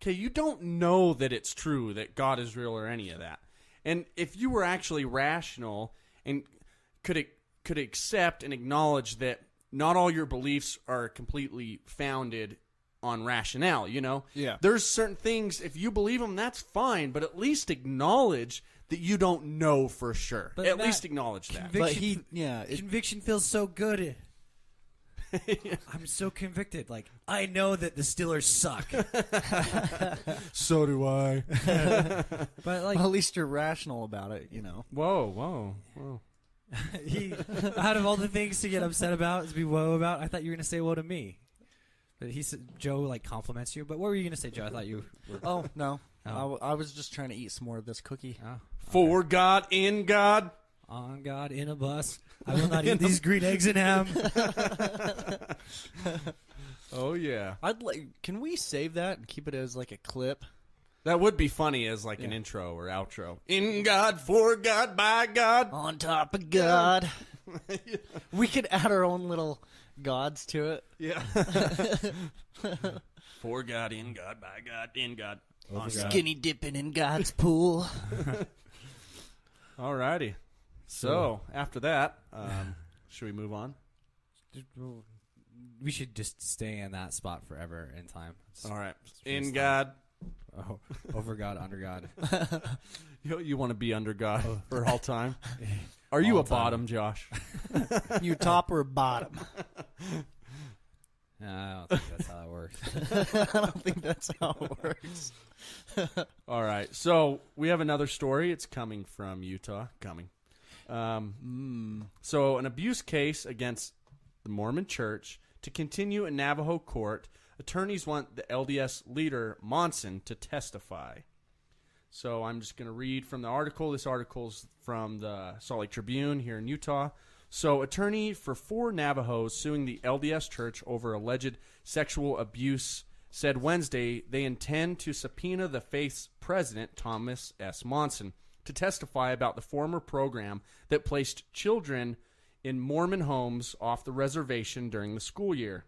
Okay, you don't know that it's true, that God is real or any of that. And if you were actually rational and could accept and acknowledge that not all your beliefs are completely founded on rationale, you know? Yeah. There's certain things, if you believe them, that's fine, but at least acknowledge that you don't know for sure. But At Matt, least acknowledge that. But Conviction feels so good. I'm so convicted. Like I know that the Steelers suck, So do I. but like well, at least you're rational about it, you know. Whoa. he, out of all the things to get upset about, to be woe about, I thought you were gonna say woe to me. But he said Joe like compliments you. But what were you gonna say, Joe? I thought you were. Oh no, Oh. I was just trying to eat some more of this cookie. Oh, For God, in God. on God, in a bus. I will not eat these green eggs and ham. Oh, yeah. I'd like. Can we save that and keep it as like a clip? That would be funny as like an intro or outro. In God, for God, by God. On top of God. We could add our own little gods to it. Yeah. For God, in God, by God, in God. On God. Skinny dipping in God's pool. Alrighty. So, after that, should we move on? We should just stay in that spot forever in time. All right. In God. Oh, over God, under God. You want to be under God for all time? Are you All a time. bottom, Josh? You top or bottom? No, I don't think that's how that works. I don't think that's how it works. All right. So we have another story. It's coming from Utah. So an abuse case against the Mormon Church to continue in Navajo court. Attorneys want the LDS leader Monson to testify. So I'm just going to read from the article. This article's from the Salt Lake Tribune here in Utah. So attorney for 4 Navajos suing the LDS Church over alleged sexual abuse said Wednesday they intend to subpoena the faith's president, Thomas S. Monson, to testify about the former program that placed children in Mormon homes off the reservation during the school year.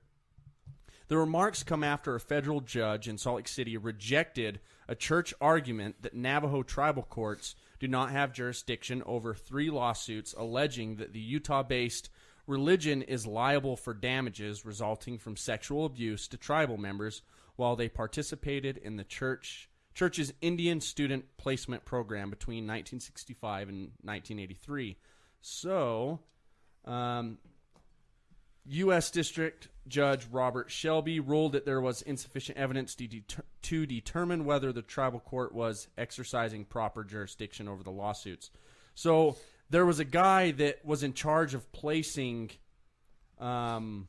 The remarks come after a federal judge in Salt Lake City rejected a church argument that Navajo tribal courts do not have jurisdiction over 3 lawsuits alleging that the Utah-based religion is liable for damages resulting from sexual abuse to tribal members while they participated in the church's Indian student placement program between 1965 and 1983. So, U.S. District Judge Robert Shelby ruled that there was insufficient evidence to determine whether the tribal court was exercising proper jurisdiction over the lawsuits. So there was a guy that was in charge of placing the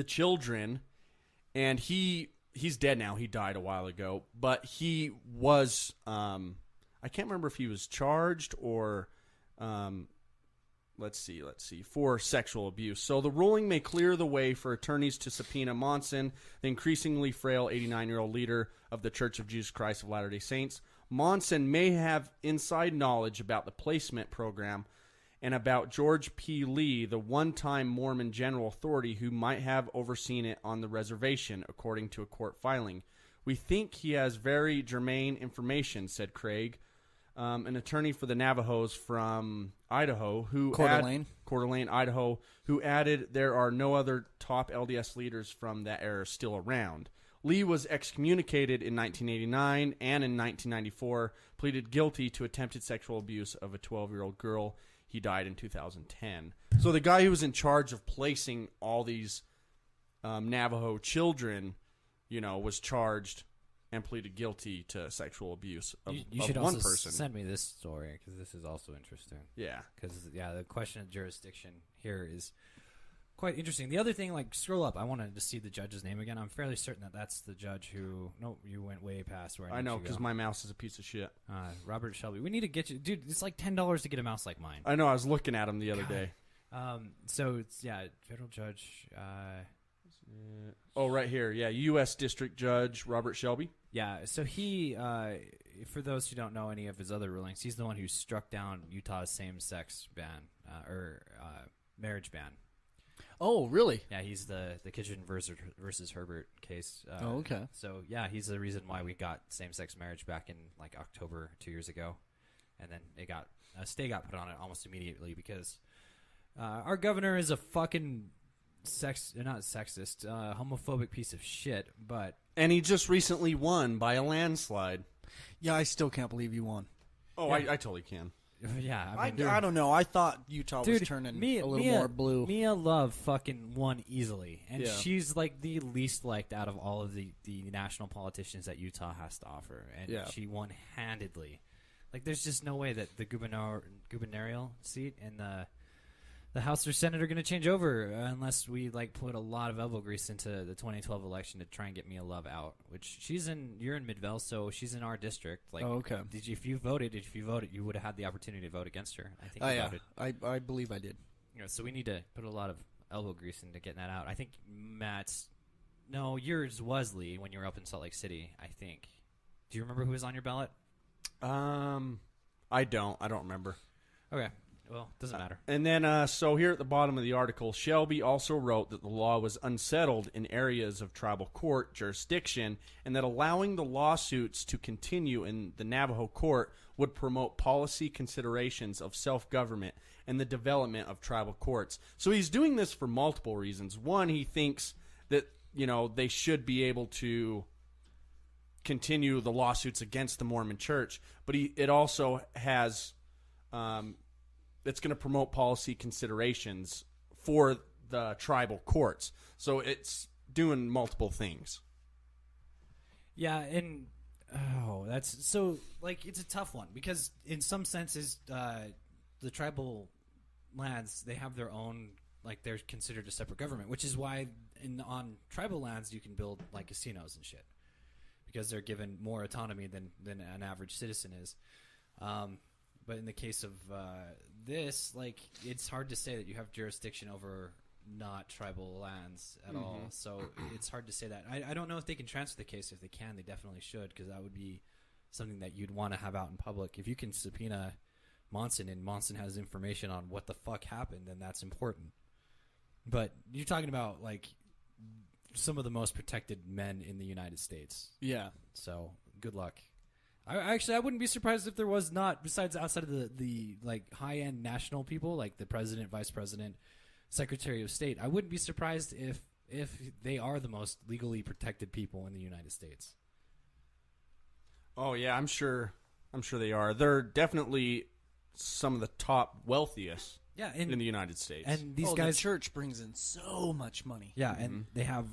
children, and he's dead now. He died a while ago, but he was I can't remember if he was charged or Let's see, for sexual abuse. So the ruling may clear the way for attorneys to subpoena Monson, the increasingly frail 89-year-old leader of the Church of Jesus Christ of Latter-day Saints. Monson may have inside knowledge about the placement program and about George P. Lee, the one-time Mormon general authority who might have overseen it on the reservation, according to a court filing. We think he has very germane information, said Craig, an attorney for the Navajos from Idaho, who Coeur d'Alene, Idaho, who added there are no other top LDS leaders from that era still around. Lee was excommunicated in 1989 and in 1994 pleaded guilty to attempted sexual abuse of a 12-year-old girl. He died in 2010. So the guy who was in charge of placing all these Navajo children, was charged and pleaded guilty to sexual abuse of You should one also person. send me this story because this is also interesting. Yeah. Because the question of jurisdiction here is quite interesting. The other thing, scroll up. I wanted to see the judge's name again. I'm fairly certain that that's the judge who. No, you went way past where I know, because my mouse is a piece of shit. Robert Shelby. We need to get you, dude. It's like $10 to get a mouse like mine. I know. I was looking at him the other day. So it's federal judge. Right here. Yeah, U.S. District Judge Robert Shelby. Yeah, so he, for those who don't know any of his other rulings, he's the one who struck down Utah's same-sex ban, marriage ban. Oh, really? Yeah, he's the Kitchen versus Herbert case. Okay. So, yeah, he's the reason why we got same-sex marriage back in, October 2 years ago. And then a stay got put on it almost immediately because our governor is a fucking not sexist, homophobic piece of shit, but... And he just recently won by a landslide. Yeah, I still can't believe you won. Oh, Yeah. I totally can. Yeah, I don't know. I thought Utah was turning a little more blue. Mia Love fucking won easily, and Yeah. she's the least liked out of all of the national politicians that Utah has to offer, and she won handedly. There's just no way that the gubernatorial seat and the House or Senate are going to change over unless we put a lot of elbow grease into the 2012 election to try and get Mia Love out. Which you're in Midvale, so she's in our district. Okay. If you voted, you would have had the opportunity to vote against her. I think you voted. I believe I did. So we need to put a lot of elbow grease into getting that out. I think yours was Lee when you were up in Salt Lake City. I think. Do you remember who was on your ballot? I don't remember. Okay. Well, doesn't matter. And then, so here at the bottom of the article, Shelby also wrote that the law was unsettled in areas of tribal court jurisdiction, and that allowing the lawsuits to continue in the Navajo court would promote policy considerations of self-government and the development of tribal courts. So he's doing this for multiple reasons. One, he thinks that, they should be able to continue the lawsuits against the Mormon Church, but it also has... it's going to promote policy considerations for the tribal courts. So it's doing multiple things. Yeah, and that's so it's a tough one because in some senses the tribal lands, they have their own, they're considered a separate government, which is why on tribal lands you can build casinos and shit because they're given more autonomy than an average citizen is. But in the case of this, it's hard to say that you have jurisdiction over not tribal lands at all. So it's hard to say that. I don't know if they can transfer the case. If they can, they definitely should, because that would be something that you'd want to have out in public. If you can subpoena Monson and Monson has information on what the fuck happened, then that's important. But you're talking about, some of the most protected men in the United States. Yeah. So good luck. I wouldn't be surprised if there was not, besides outside of the high-end national people, like the president, vice president, secretary of state. I wouldn't be surprised if they are the most legally protected people in the United States. Oh yeah, I'm sure they are. They're definitely some of the top wealthiest in the United States. And these guys, the church brings in so much money. Yeah, and they have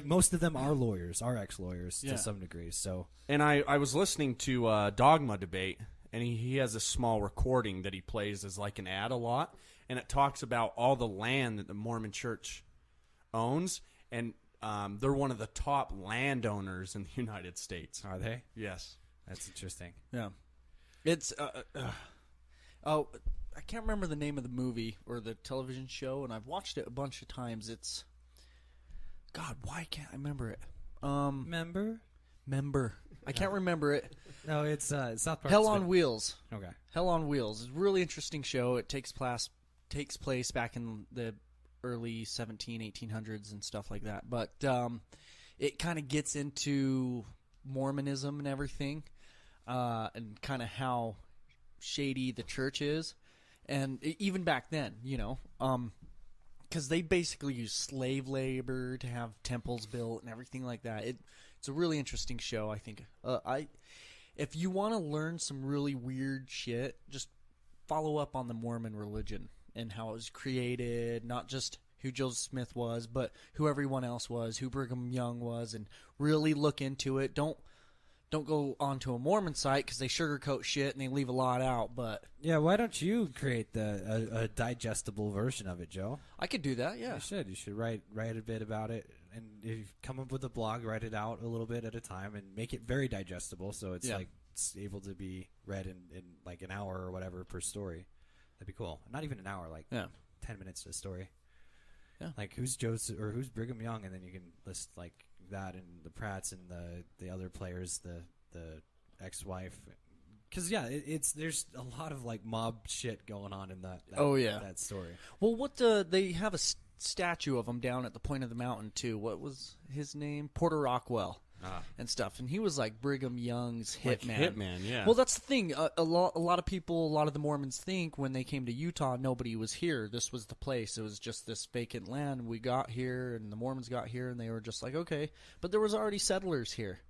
most of them are lawyers, are ex-lawyers to some degree. So, and I was listening to Dogma Debate, and he has a small recording that he plays as an ad a lot, and it talks about all the land that the Mormon Church owns, and they're one of the top landowners in the United States. Are they? Yes. That's interesting. Yeah. It's I can't remember the name of the movie or the television show, and I've watched it a bunch of times. It's God, why can't I remember it? Member. I can't remember it. No, it's South Park. Hell on Wheels. Okay. Hell on Wheels. It's a really interesting show. It takes place back in the early 1800s and stuff like that. But it kind of gets into Mormonism and everything, and kind of how shady the church is. And even back then, because they basically use slave labor to have temples built and everything like that. It's a really interesting show, I think. If you want to learn some really weird shit, just follow up on the Mormon religion and how it was created, not just who Joseph Smith was, but who everyone else was, who Brigham Young was, and really look into it. Don't go onto a Mormon site because they sugarcoat shit and they leave a lot out. But yeah, why don't you create a digestible version of it, Joe? I could do that. Yeah, you should write a bit about it, and if you come up with a blog, write it out a little bit at a time and make it very digestible, so it's it's able to be read in an hour or whatever per story. That'd be cool. Not even an hour, 10 minutes to a story. Yeah, who's Joseph or who's Brigham Young, and then you can list that and the Pratts and the other players, the ex-wife, because there's a lot of mob shit going on in that that story. Well, they have a statue of him down at the point of the mountain too. What was his name? Porter Rockwell. And stuff, and he was Brigham Young's hitman. Hitman, yeah. Well, that's the thing. A lot of people, a lot of the Mormons think when they came to Utah, nobody was here. This was the place. It was just this vacant land. We got here, and the Mormons got here, and they were just okay. But there was already settlers here,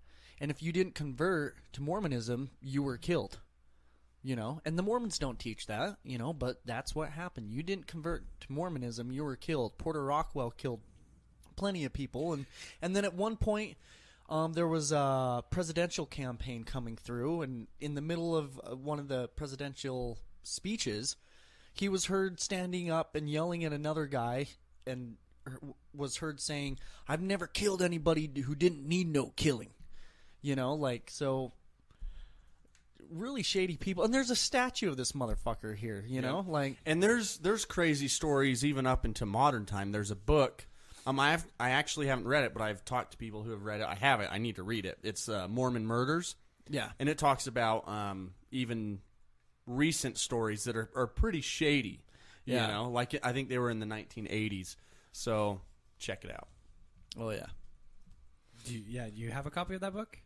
and if you didn't convert to Mormonism, you were killed. And the Mormons don't teach that. But that's what happened. You didn't convert to Mormonism, you were killed. Porter Rockwell killed plenty of people, and then at one point. There was a presidential campaign coming through, and in the middle of one of the presidential speeches, he was heard standing up and yelling at another guy, and was heard saying, "I've never killed anybody who didn't need no killing." So really shady people. And there's a statue of this motherfucker here, And there's crazy stories even up into modern time. There's a book. I actually haven't read it, but I've talked to people who have read it. I have it. I need to read it. It's Mormon Murders. Yeah. And it talks about even recent stories that are pretty shady. Yeah. You know, like I think they were in the 1980s. So check it out. Oh yeah. Do you have a copy of that book?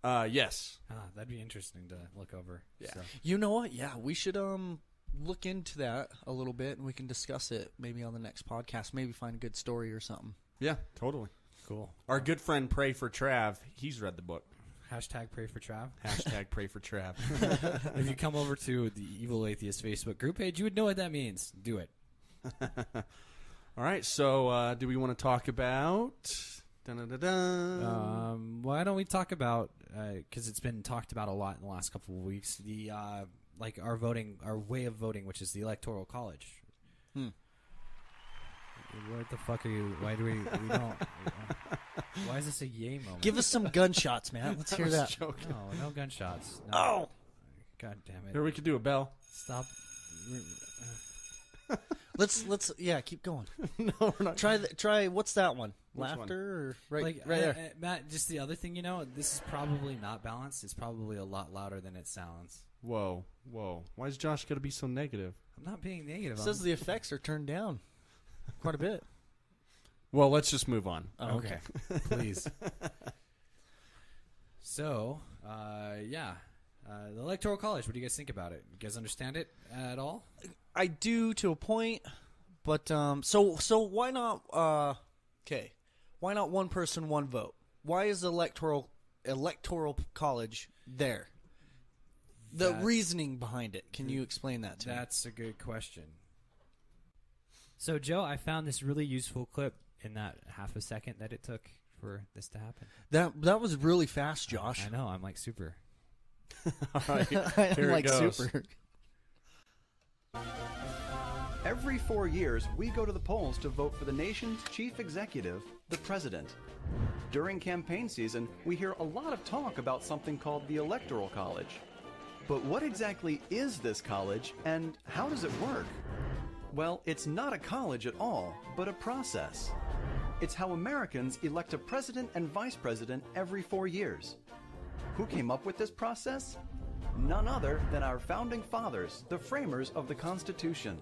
Yes. That'd be interesting to look over. Yeah. So. You know what? Yeah, we should look into that a little bit, and we can discuss it maybe on the next podcast. Maybe find a good story or something. Yeah, totally. Cool. Our good friend Pray for Trav, he's read the book. Hashtag pray for Trav. Hashtag Pray for Trav. If you come over to the Evil Atheist Facebook group page, you would know what that means. Do it. All right, so do we want to talk about... Why don't we talk about, because it's been talked about a lot in the last couple of weeks, the like our way of voting, which is the Electoral College. What the fuck are you? Why do we don't? Why is this a yay moment? Give us some gunshots, man. Let's hear that. Joking. No gunshots. No. Oh, God damn it! Here, we could do a bell. Stop. let's keep going. No, we're not. Try. What's that one? Which one? Laughter or right Like, there. Matt. Just the other thing, this is probably not balanced. It's probably a lot louder than it sounds. Whoa. Why is Josh got to be so negative? I'm not being negative. It says the effects are turned down quite a bit. Well, let's just move on. Oh, okay. Please. So, the Electoral College. What do you guys think about it? You guys understand it at all? I do to a point, but so why not? Okay, why not one person, one vote? Why is the electoral college there? The reasoning behind it. Can you explain that to me? That's a good question. So, Joe, I found this really useful clip in that half a second that it took for this to happen. That was really fast, Josh. I know. I'm like super. All right, I'm here like it goes. super. Every 4 years, we go to the polls to vote for the nation's chief executive, the president. During campaign season, we hear a lot of talk about something called the Electoral College. But what exactly is this college, and how does it work? Well, it's not a college at all, but a process. It's how Americans elect a president and vice president every 4 years. Who came up with this process? None other than our founding fathers, the framers of the Constitution.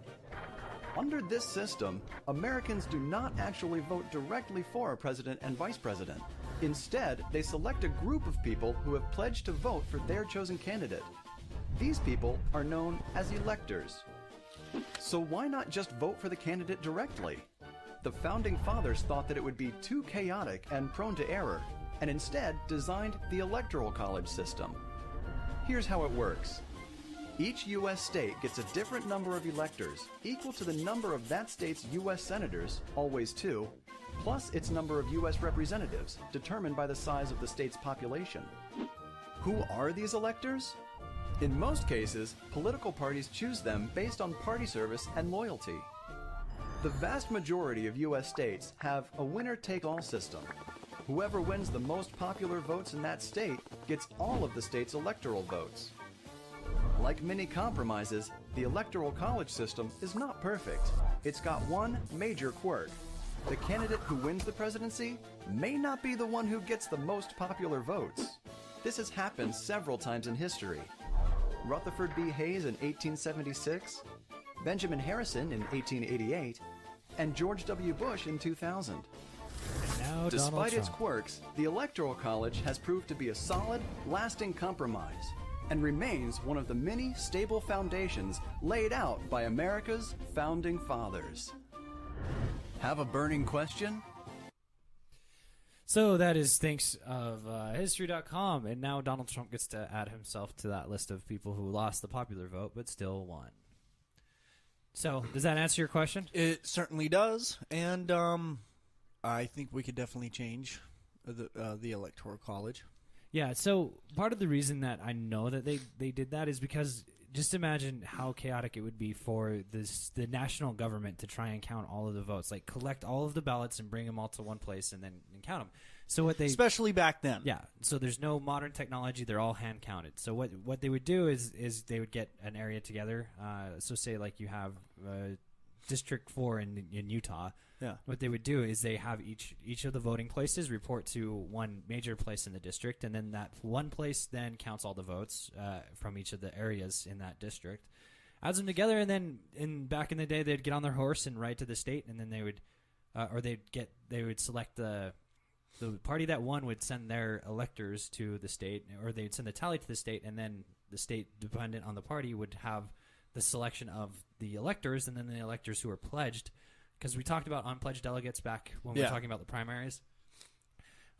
Under this system, Americans do not actually vote directly for a president and vice president. Instead, they select a group of people who have pledged to vote for their chosen candidate. These people are known as electors. So why not just vote for the candidate directly? The founding fathers thought that it would be too chaotic and prone to error, and instead designed the Electoral College system. Here's how it works. Each U.S. state gets a different number of electors, equal to the number of that state's U.S. senators, always 2, plus its number of U.S. representatives, determined by the size of the state's population. Who are these electors? In most cases, political parties choose them based on party service and loyalty. The vast majority of U.S. states have a winner-take-all system. Whoever wins the most popular votes in that state gets all of the state's electoral votes. Like many compromises, the Electoral College system is not perfect. It's got one major quirk. The candidate who wins the presidency may not be the one who gets the most popular votes. This has happened several times in history. Rutherford B. Hayes in 1876, Benjamin Harrison in 1888, and George W. Bush in 2000. And now Despite Donald its Trump. quirks, the Electoral College has proved to be a solid, lasting compromise and remains one of the many stable foundations laid out by America's founding fathers. Have a burning question? So that is thanks of History.com, and now Donald Trump gets to add himself to that list of people who lost the popular vote but still won. So does that answer your question? It certainly does, and I think we could definitely change the Electoral College. Yeah, so part of the reason that I know that they did that is because just imagine how chaotic it would be for the national government to try and count all of the votes, like collect all of the ballots and bring them all to one place and then count them. So what they Especially back then. Yeah, so there's no modern technology; they're all hand counted. So what they would do is they would get an area together. So say like you have District 4 in Utah. Yeah. what they would do is they have each of the voting places report to one major place in the district, and then that one place then counts all the votes from each of the areas in that district, adds them together, and then back in the day they'd get on their horse and ride to the state, and then they would select the party that won would send their electors to the state, or they'd send the tally to the state, and then the state, dependent on the party, would have the selection of the electors, and then the electors who were pledged, because we talked about unpledged delegates back when we were talking about the primaries.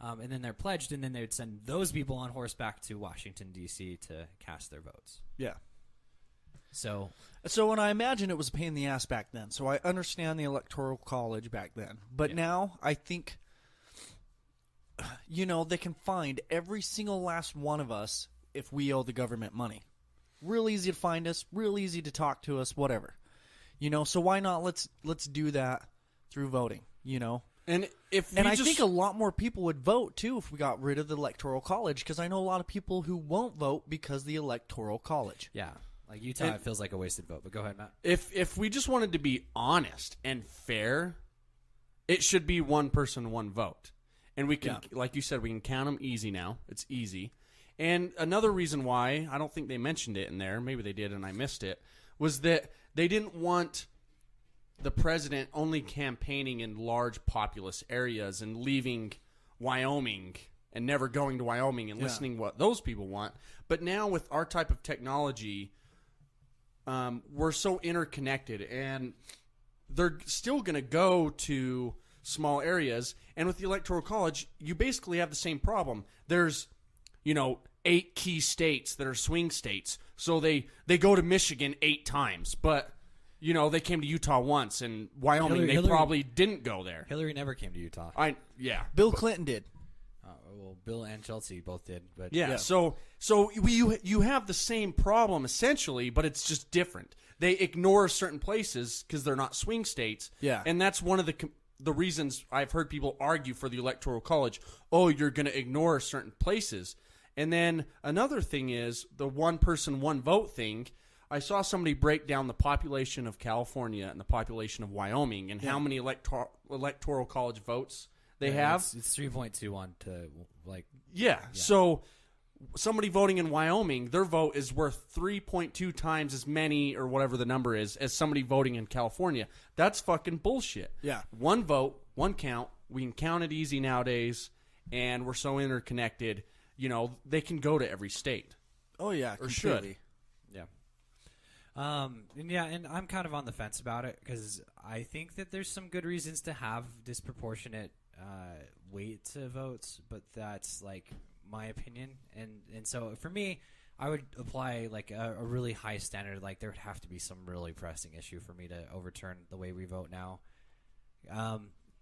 And then they're pledged, and then they would send those people on horseback to Washington, D.C. to cast their votes. Yeah. So when I imagine it was a pain in the ass back then, so I understand the Electoral College back then. But now I think, they can find every single last one of us if we owe the government money. Real easy to find us, real easy to talk to us, whatever. So why not let's do that through voting, And I think a lot more people would vote too if we got rid of the Electoral College, because I know a lot of people who won't vote because of the Electoral College. yeah, like Utah, it feels like a wasted vote. But go ahead, Matt. If we just wanted to be honest and fair, it should be one person, one vote. And we can, like you said, we can count them easy now. It's easy. And another reason why, I don't think they mentioned it in there, maybe they did and I missed it, was that they didn't want the president only campaigning in large populous areas and leaving Wyoming and never going to Wyoming and listening what those people want. But now with our type of technology, we're so interconnected, and they're still going to go to small areas. And with the Electoral College, you basically have the same problem. There's, 8 key states that are swing states. So they go to Michigan 8 times, but they came to Utah once, and Wyoming Hillary probably didn't go there. Hillary never came to Utah. Bill Clinton did. Well, Bill and Chelsea both did, but So you have the same problem essentially, but it's just different. They ignore certain places because they're not swing states. Yeah. And that's one of the reasons I've heard people argue for the Electoral College. Oh, you're going to ignore certain places. And then another thing is the one person, one vote thing. I saw somebody break down the population of California and the population of Wyoming and how many Electoral College votes they have. It's 3.21 to like. Yeah. So somebody voting in Wyoming, their vote is worth 3.2 times as many, or whatever the number is, as somebody voting in California. That's fucking bullshit. Yeah. One vote, one count. We can count it easy nowadays, and we're so interconnected. They can go to every state. Oh yeah, or completely. should. Yeah. And I'm kind of on the fence about it because I think that there's some good reasons to have disproportionate weight to votes, but that's like my opinion. And so for me, I would apply like a really high standard. Like there would have to be some really pressing issue for me to overturn the way we vote now.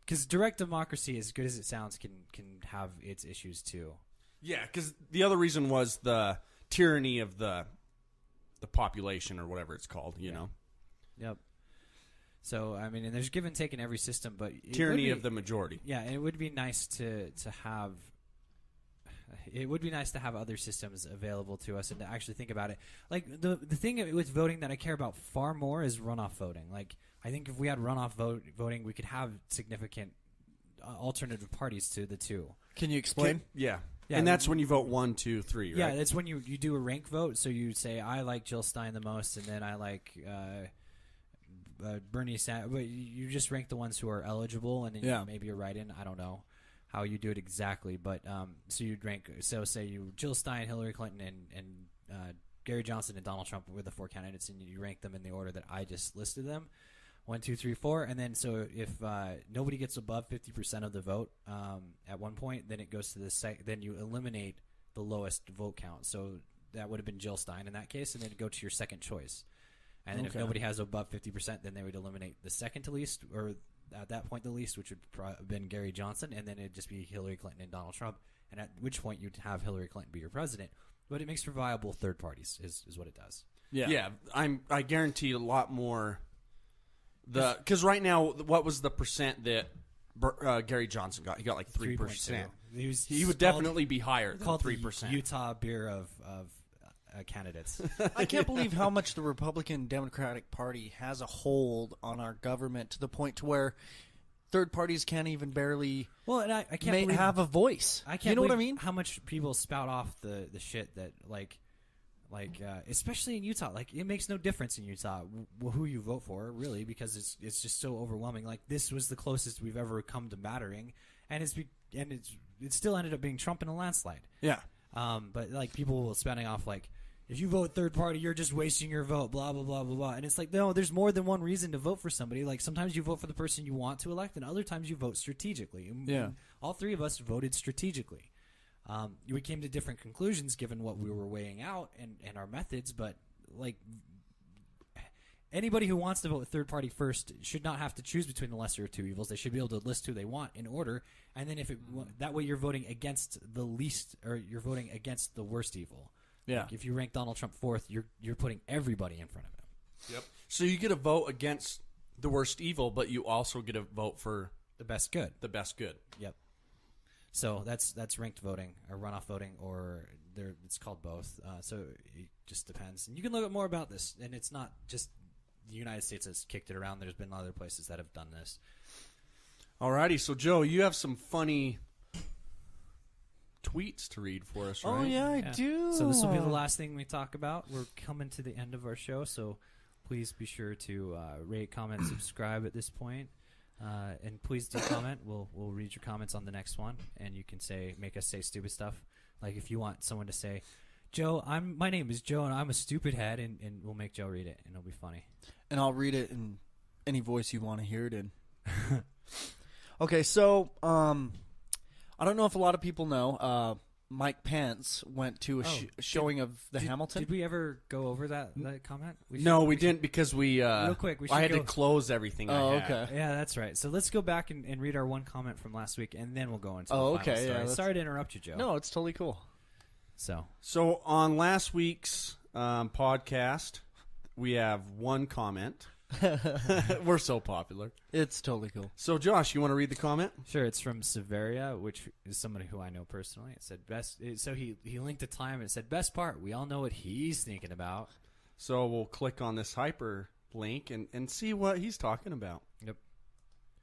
Because direct democracy, as good as it sounds, can have its issues too. Yeah, because the other reason was the tyranny of the population, or whatever it's called, you know? Yep. So, I mean, and there's give and take in every system, but... Tyranny of the majority. Yeah, and it would be nice to have... It would be nice to have other systems available to us and to actually think about it. Like, the thing with voting that I care about far more is runoff voting. Like, I think if we had runoff voting, we could have significant alternative parties to the two. Can you explain? Yeah. Yeah, and that's when you vote 1, 2, 3, right? Yeah, that's when you do a rank vote. So you say, I like Jill Stein the most, and then I like Bernie Sanders. But you just rank the ones who are eligible, and then you maybe a write-in. I don't know how you do it exactly, but so you'd rank. So say you Jill Stein, Hillary Clinton, and Gary Johnson and Donald Trump were the 4 candidates, and you rank them in the order that I just listed them. 1, 2, 3, 4, and then so if nobody gets above 50% of the vote at one point, then it goes to the then you eliminate the lowest vote count. So that would have been Jill Stein in that case, and then go to your second choice. And then if nobody has above 50%, then they would eliminate the second to least, or at that point the least, which would have been Gary Johnson, and then it'd just be Hillary Clinton and Donald Trump. And at which point you'd have Hillary Clinton be your president. But it makes for viable third parties, is what it does. Yeah. I guarantee a lot more. Because right now, what was the percent that Gary Johnson got? He got like 3%. He would definitely be higher than 3%. The Utah beer of candidates. I can't believe how much the Republican Democratic Party has a hold on our government, to the point to where third parties can't even barely Well, and I can't believe have a voice. I can't You know what I believe mean? how much people spout off the shit that like especially in Utah, like it makes no difference in Utah who you vote for, really, because it's just so overwhelming. Like this was the closest we've ever come to mattering, and it still ended up being Trump in a landslide. Yeah. But like people spouting off like, if you vote third party, you're just wasting your vote, blah blah blah blah blah. And it's like, no, there's more than one reason to vote for somebody. Like sometimes you vote for the person you want to elect, and other times you vote strategically. Yeah. All three of us voted strategically. We came to different conclusions given what we were weighing out and our methods, but like anybody who wants to vote third party first should not have to choose between the lesser of two evils. They should be able to list who they want in order, and then that way you're voting against the least, or you're voting against the worst evil. Yeah. Like if you rank Donald Trump fourth, you're putting everybody in front of him. Yep. So you get a vote against the worst evil, but you also get a vote for The best good. the best good. Yep. So that's ranked voting or runoff voting, or it's called both. So it just depends. And you can look at more about this, and it's not just the United States has kicked it around. There's been other places that have done this. Alrighty, so Joe, you have some funny tweets to read for us, right? Oh yeah, I do. So this will be the last thing we talk about. We're coming to the end of our show, so please be sure to rate, comment, subscribe at this point. And please do comment. We'll read your comments on the next one, and you can make us say stupid stuff. Like if you want someone to say, Joe, my name is Joe, and I'm a stupid head, and we'll make Joe read it, and it'll be funny. And I'll read it in any voice you want to hear it in. Okay, so I don't know if a lot of people know. Mike Pence went to a showing of the Hamilton. Did we ever go over that comment? We didn't because we real quick. I had to close everything. Oh, I had. okay. Yeah, that's right. So let's go back and read our one comment from last week, and then we'll go into Oh, the final okay, story. yeah, Sorry to interrupt you, Joe. No, it's totally cool. So on last week's podcast, we have one comment. We're so popular. It's totally cool. So Josh, you want to read the comment? Sure, it's from Severia, which is somebody who I know personally. It said so he linked a time and it said best part. We all know what he's thinking about. So we'll click on this hyperlink and see what he's talking about. Yep.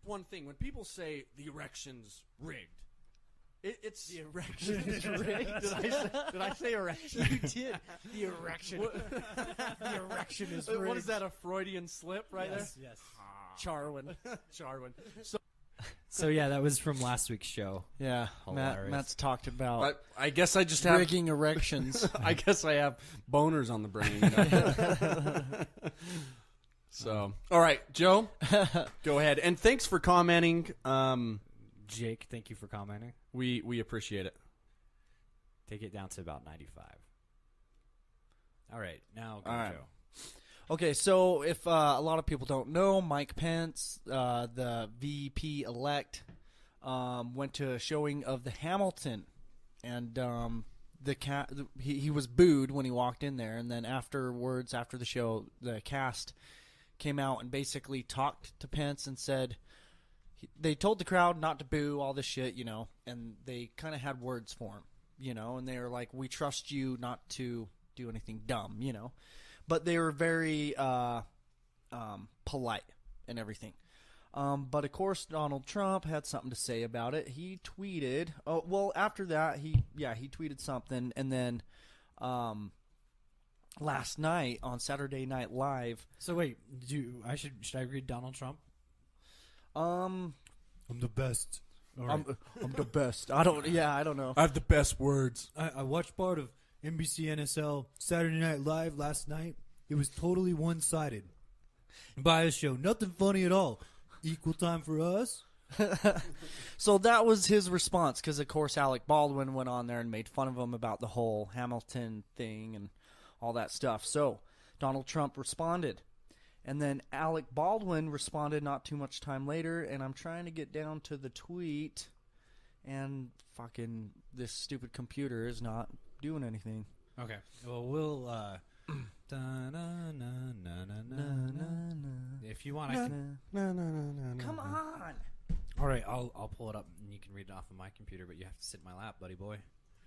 One thing, when people say the erection's rigged, it's The erection is rigged. did I say erection? You did. The erection. The erection is rigged. What is that, a Freudian slip right Yes. Charwin. there? Charwin. So yeah, that was from last week's show. Yeah, Hilarious. Matt's talked about I guess I just have rigging erections. I guess I have boners on the brain. You know? So, all right, Joe, go ahead. And thanks for commenting. Jake, thank you for commenting. We appreciate it. Take it down to about 95. All right, now go, All right. Joe. Okay, so if a lot of people don't know, Mike Pence, the VP elect, went to a showing of the Hamilton, and he was booed when he walked in there, and then afterwards, after the show, the cast came out and basically talked to Pence and said they told the crowd not to boo all this shit, you know, and they kind of had words for him, you know, and they were like, "We trust you not to do anything dumb," you know. But they were very polite and everything. But, of course, Donald Trump had something to say about it. He tweeted – after that, he tweeted something. And then last night on Saturday Night Live – So wait, should I read Donald Trump? I'm the best. I'm the best. I don't know. I have the best words. I watched part of NBC NSL Saturday Night Live last night. It was totally one-sided. Bias show, nothing funny at all. Equal time for us. So that was his response because, of course, Alec Baldwin went on there and made fun of him about the whole Hamilton thing and all that stuff. So Donald Trump responded. And then Alec Baldwin responded not too much time later, and I'm trying to get down to the tweet, and fucking this stupid computer is not doing anything. Okay. Well, we'll if you want, I can. Come on. All right, I'll pull it up and you can read it off of my computer, but you have to sit in my lap, buddy boy.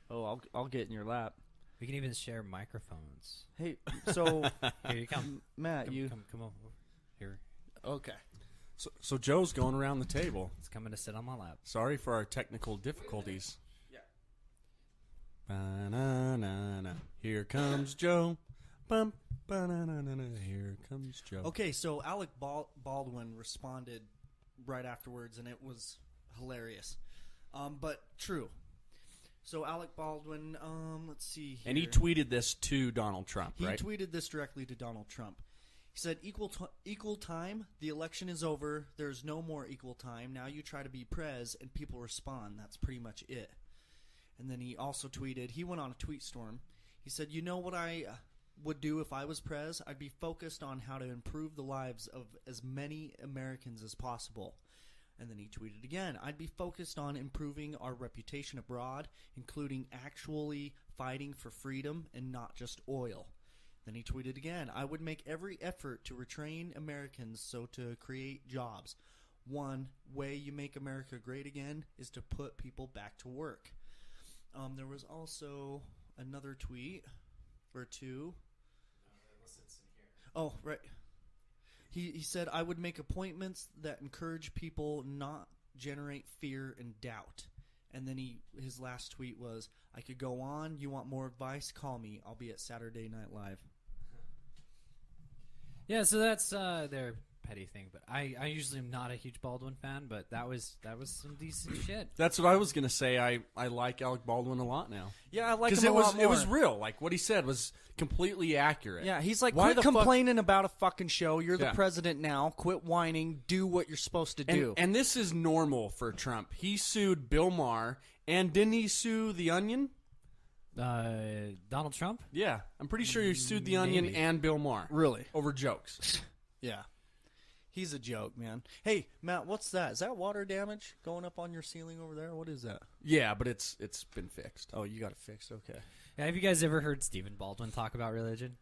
Oh, I'll get in your lap. We can even share microphones. Hey, so Here you come. Matt, Come, you come over here. okay? So Joe's going around the table. It's coming to sit on my lap. Sorry for our technical difficulties. Yeah. Ba-na-na-na. Here comes Joe. Bum, ba-na-na-na-na. Here comes Joe. Okay, so Alec Baldwin responded right afterwards, and it was hilarious. But true. So Alec Baldwin, let's see here. And he tweeted this to Donald Trump, right? He tweeted this directly to Donald Trump. He said, equal time, the election is over, there's no more equal time, now you try to be prez, and people respond, that's pretty much it. And then he also tweeted, he went on a tweet storm, he said, you know what I would do if I was prez? I'd be focused on how to improve the lives of as many Americans as possible. And then he tweeted again, I'd be focused on improving our reputation abroad, including actually fighting for freedom and not just oil. Then he tweeted again, I would make every effort to retrain Americans so to create jobs. One way you make America great again is to put people back to work. There was also another tweet or two. Oh, right. He said, I would make appointments that encourage people, not generate fear and doubt. And then his last tweet was, I could go on. You want more advice? Call me. I'll be at Saturday Night Live. Yeah, so that's their petty thing. But I usually am not a huge Baldwin fan, but that was some decent shit. That's what I was going to say. I like Alec Baldwin a lot now. Yeah, I like him Because a lot more. it was real. Like, what he said was completely accurate. Yeah, he's like, Why quit the fuck- complaining about a fucking show. You're the Yeah. president now. Quit whining. Do what you're supposed to do. And this is normal for Trump. He sued Bill Maher, and didn't he sue The Onion? Donald Trump? Yeah, I'm pretty sure he sued The Onion Maybe. and Bill Maher. Really? Over jokes. Yeah. He's a joke, man. Hey, Matt, what's that? Is that water damage going up on your ceiling over there? What is that? Yeah, but it's been fixed. Oh, you got it fixed. Okay. Yeah, have you guys ever heard Stephen Baldwin talk about religion?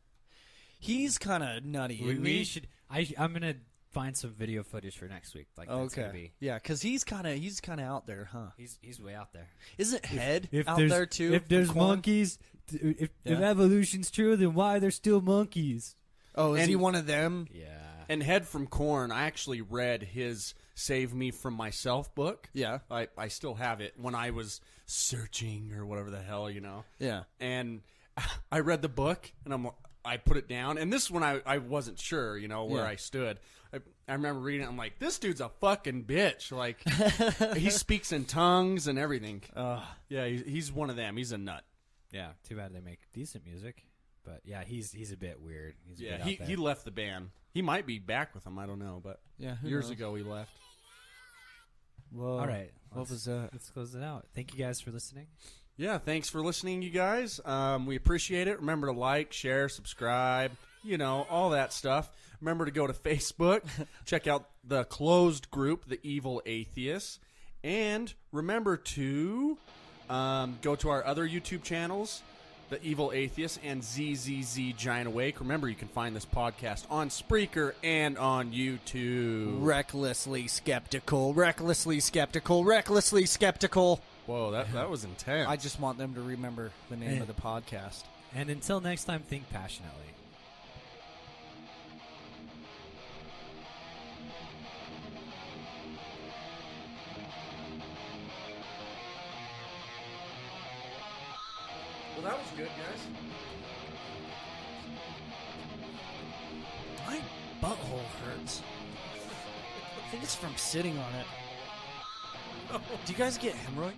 He's kind of nutty. We, isn't we he? should. I'm gonna find some video footage for next week. Like that's gonna Okay. be. Yeah, because he's kind of out there, huh? He's way out there. Isn't Head out there's- there too? If there's from Korn? monkeys, if Yeah. evolution's true, then why are there still monkeys? Oh, is And- he one of them? Yeah. And Head from Korn, I actually read his Save Me From Myself book. Yeah. I still have it when I was searching or whatever the hell, you know. Yeah. And I read the book, and I put it down. And this one I wasn't sure, you know, where Yeah. I stood. I remember reading it. I'm like, this dude's a fucking bitch. Like, he speaks in tongues and everything. Yeah, he's one of them. He's a nut. Yeah. Too bad they make decent music, but yeah, he's a bit weird. He's a Yeah, bit out there. he left the band. He might be back with them. I don't know, but Yeah, who years knows? ago he left. Whoa. All right. What was that? Let's close it out. Thank you guys for listening. Yeah, thanks for listening, you guys. We appreciate it. Remember to like, share, subscribe, you know, all that stuff. Remember to go to Facebook, check out the closed group, The Evil Atheists. And remember to go to our other YouTube channels, The Evil Atheists and ZZZ Giant Awake. Remember, you can find this podcast on Spreaker and on YouTube. Recklessly skeptical. Recklessly skeptical. Recklessly skeptical. Whoa, that was intense. I just want them to remember the name of the podcast. And until next time, think passionately. Well, that was good, guys. My butthole hurts. I think it's from sitting on it. Do you guys get hemorrhoid?